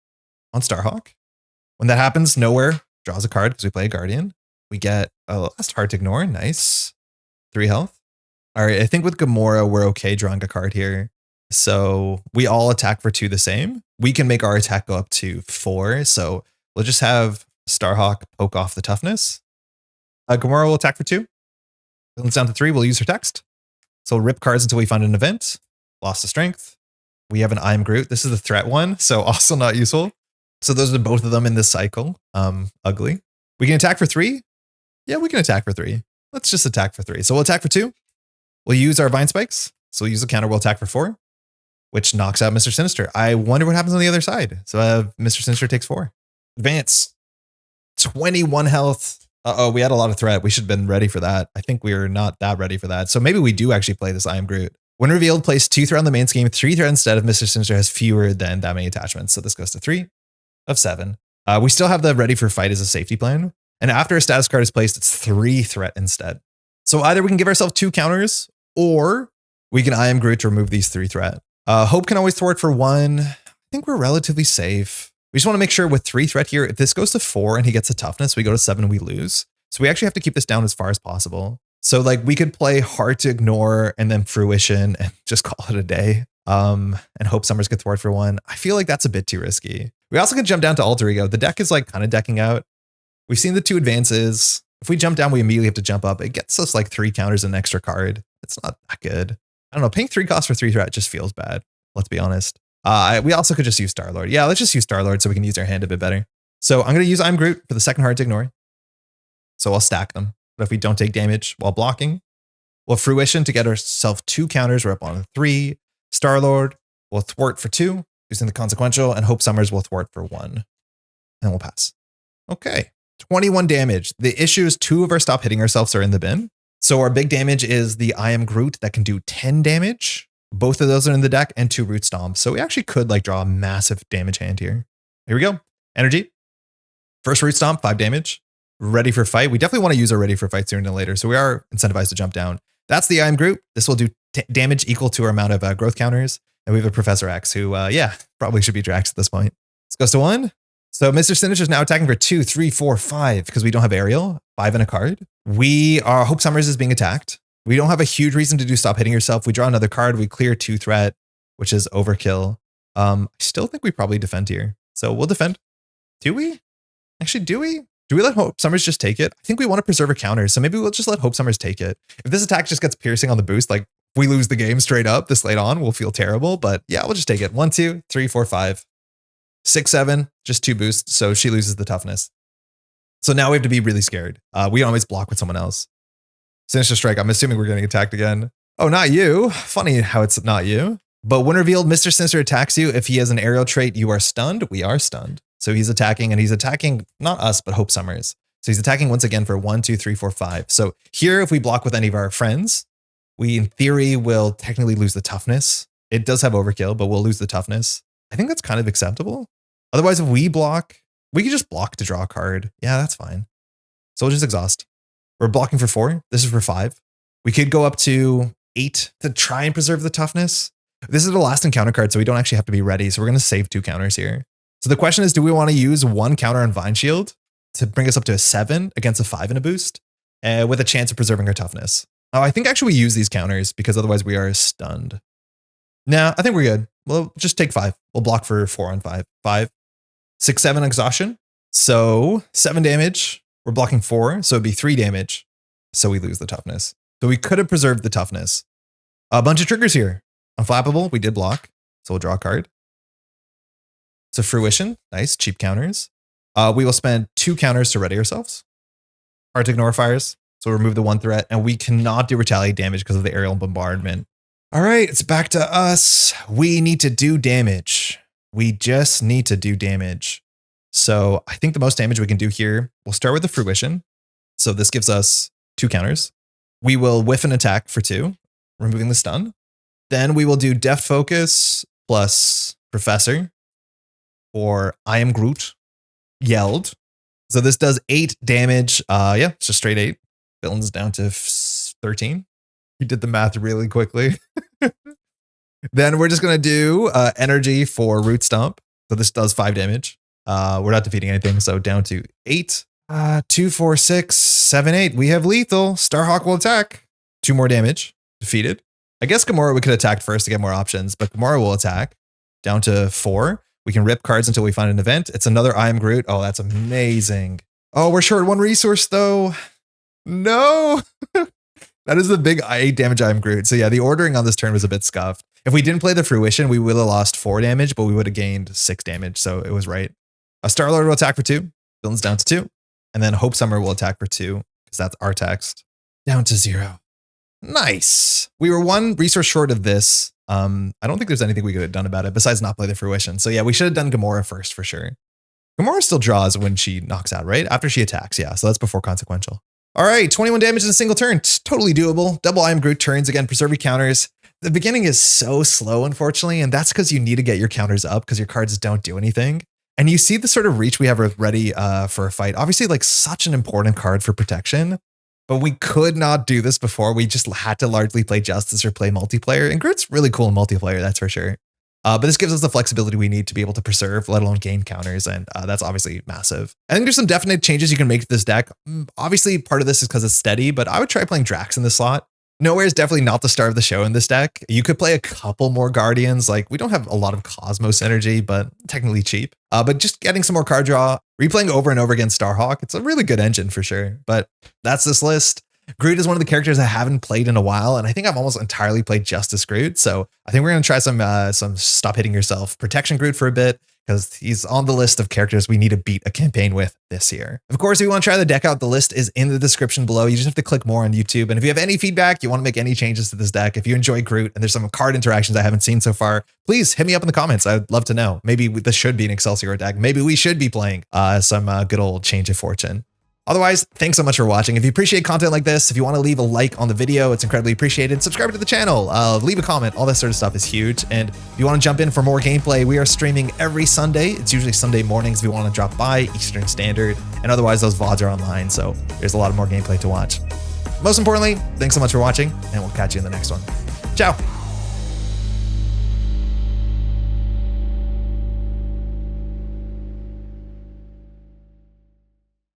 on Starhawk. When that happens, nowhere draws a card because we play a Guardian. We get a last hard to ignore. Nice. 3 health. All right. I think with Gamora, we're okay drawing a card here. So we all attack for 2 the same. We can make our attack go up to 4. So we'll just have Starhawk poke off the toughness. Gamora will attack for 2. When it's down to 3, we'll use her text. So we'll rip cards until we find an event. Lost to strength. We have an I am Groot. This is the threat one, so also not useful. So those are both of them in this cycle. Ugly. We can attack for 3. Yeah, we can attack for 3. Let's just attack for 3. So we'll attack for 2. We'll use our Vine Spikes. So we'll use the counter. We'll attack for 4, which knocks out Mister Sinister. I wonder what happens on the other side. So Mister Sinister takes 4. Advance. 21 health. Uh-oh, we had a lot of threat. We should have been ready for that. I think we are not that ready for that. So maybe we do actually play this I am Groot. When revealed, place 2 threat on the main scheme, 3 threat instead of Mister Sinister has fewer than that many attachments. So this goes to 3 of 7. We still have the ready for fight as a safety plan. And after a status card is placed, it's 3 threat instead. So either we can give ourselves 2 counters or we can I am Groot to remove these 3 threat. Hope can always thwart for 1. I think we're relatively safe. We just want to make sure with 3 threat here, if this goes to 4 and he gets a toughness, we go to 7, we lose. So we actually have to keep this down as far as possible. So like we could play hard to ignore and then fruition and just call it a day. And hope Summers get thwart for 1. I feel like that's a bit too risky. We also could jump down to alter ego. The deck is like kind of decking out. We've seen the 2 advances. If we jump down, we immediately have to jump up. It gets us like 3 counters and an extra card. It's not that good. I don't know. Paying 3 costs for 3 threat just feels bad. Let's be honest. We also could just use Star-Lord. Yeah, let's just use Star-Lord so we can use our hand a bit better. So I'm going to use I'm Groot for the second hard to ignore. So I'll stack them. But if we don't take damage while blocking, we'll fruition to get ourselves 2 counters. We're up on 3. Star-Lord will thwart for 2 using the consequential, and Hope Summers will thwart for 1. And we'll pass. Okay. 21 damage. The issue is 2 of our stop hitting ourselves are in the bin. So our big damage is the I am Groot that can do 10 damage. Both of those are in the deck and 2 root stomps. So we actually could like draw a massive damage hand here. Here we go. Energy. First root stomp, 5 damage. Ready for fight. We definitely want to use our ready for fight sooner than later. So we are incentivized to jump down. That's the I am Groot. This will do damage equal to our amount of growth counters. And we have a Professor X who, yeah, probably should be Drax at this point. This goes to 1. So Mister Sinister is now attacking for 2, 3, 4, 5 because we don't have aerial. 5 in a card. Hope Summers is being attacked. We don't have a huge reason to do stop hitting yourself. We draw another card. We clear 2 threat, which is overkill. I still think we probably defend here. So we'll defend. Do we? Actually, do we? Do we let Hope Summers just take it? I think we want to preserve a counter. So maybe we'll just let Hope Summers take it. If this attack just gets piercing on the boost, like we lose the game straight up this late on, we'll feel terrible. But yeah, we'll just take it. 1, 2, 3, 4, 5, 6, 7, just 2 boosts. So she loses the toughness. So now we have to be really scared. We always block with someone else. Sinister Strike. I'm assuming we're getting attacked again. Oh, not you. Funny how it's not you. But when revealed, Mister Sinister attacks you. If he has an aerial trait, you are stunned. We are stunned. So he's attacking, and he's attacking not us, but Hope Summers. So he's attacking once again for 1, 2, 3, 4, 5. So here, if we block with any of our friends, we in theory will technically lose the toughness. It does have overkill, but we'll lose the toughness. I think that's kind of acceptable. Otherwise, if we block, we can just block to draw a card. Yeah, that's fine. So we'll just exhaust. We're blocking for 4. This is for 5. We could go up to 8 to try and preserve the toughness. This is the last encounter card, so we don't actually have to be ready. So we're going to save 2 counters here. So the question is, do we want to use 1 counter on Vine Shield to bring us up to a 7 against a 5 in a boost with a chance of preserving our toughness? Oh, I think actually we use these counters because otherwise we are stunned. No, I think we're good. We'll just take 5. We'll block for 4 on 5. 5, 6, 7 exhaustion. So 7 damage. We're blocking 4, so it'd be 3 damage. So we lose the toughness. So we could have preserved the toughness. A bunch of triggers here. Unflappable, we did block. So we'll draw a card. So fruition, nice, cheap counters. We will spend 2 counters to ready ourselves. Hard to ignore fires. So we'll remove the 1 threat, and we cannot do retaliate damage because of the aerial bombardment. All right, it's back to us. We need to do damage. We just need to do damage. So I think the most damage we can do here, we'll start with the fruition. So this gives us 2 counters. We will whiff an attack for 2, removing the stun. Then we will do Deft Focus plus Professor for I am Groot, yelled. So this does 8 damage. Yeah, it's just straight 8. Villain's down to 13. You did the math really quickly. Then we're just going to do energy for Root Stomp. So this does 5 damage. We're not defeating anything, so down to 8. 2, 4, 6, 7, 8. We have lethal. Starhawk will attack. 2 more damage. Defeated. I guess Gamora we could attack first to get more options, but Gamora will attack. Down to 4. We can rip cards until we find an event. It's another I am Groot. Oh, that's amazing. Oh, we're short 1 resource though. No. That is the big 8 damage I am Groot. So yeah, the ordering on this turn was a bit scuffed. If we didn't play the fruition, we would have lost 4 damage, but we would have gained 6 damage. So it was right. A Star-Lord will attack for 2. Villain's down to 2. And then Hope Summer will attack for 2 because that's our text. Down to 0. Nice. We were 1 resource short of this. I don't think there's anything we could have done about it besides not play the fruition. So yeah, we should have done Gamora first for sure. Gamora still draws when she knocks out, right? After she attacks. Yeah, so that's before consequential. All right, 21 damage in a single turn. It's totally doable. Double I am Groot turns. Again, preserve your counters. The beginning is so slow, unfortunately, and that's because you need to get your counters up because your cards don't do anything. And you see the sort of reach we have ready for a fight. Obviously, like such an important card for protection, but we could not do this before. We just had to largely play Justice or play multiplayer. And Groot's really cool in multiplayer, that's for sure. But this gives us the flexibility we need to be able to preserve, let alone gain counters. And that's obviously massive. I think there's some definite changes you can make to this deck. Obviously, part of this is because it's steady, but I would try playing Drax in the slot. Nowhere is definitely not the star of the show in this deck. You could play a couple more Guardians. Like we don't have a lot of Cosmos energy, but technically cheap. But just getting some more card draw, replaying over and over again Starhawk. It's a really good engine for sure. But that's this list. Groot is one of the characters I haven't played in a while, and I think I've almost entirely played Justice Groot. So I think we're going to try some Stop Hitting Yourself Protection Groot for a bit, because he's on the list of characters we need to beat a campaign with this year. Of course, if you want to try the deck out, the list is in the description below. You just have to click more on YouTube. And if you have any feedback, you want to make any changes to this deck, if you enjoy Groot and there's some card interactions I haven't seen so far, please hit me up in the comments. I'd love to know. Maybe this should be an Excelsior deck. Maybe we should be playing some good old Change of Fortune. Otherwise, thanks so much for watching. If you appreciate content like this, if you want to leave a like on the video, it's incredibly appreciated. Subscribe to the channel, leave a comment, all that sort of stuff is huge. And if you want to jump in for more gameplay, we are streaming every Sunday. It's usually Sunday mornings if you want to drop by, Eastern Standard, and otherwise those VODs are online, so there's a lot more gameplay to watch. Most importantly, thanks so much for watching, and we'll catch you in the next one. Ciao.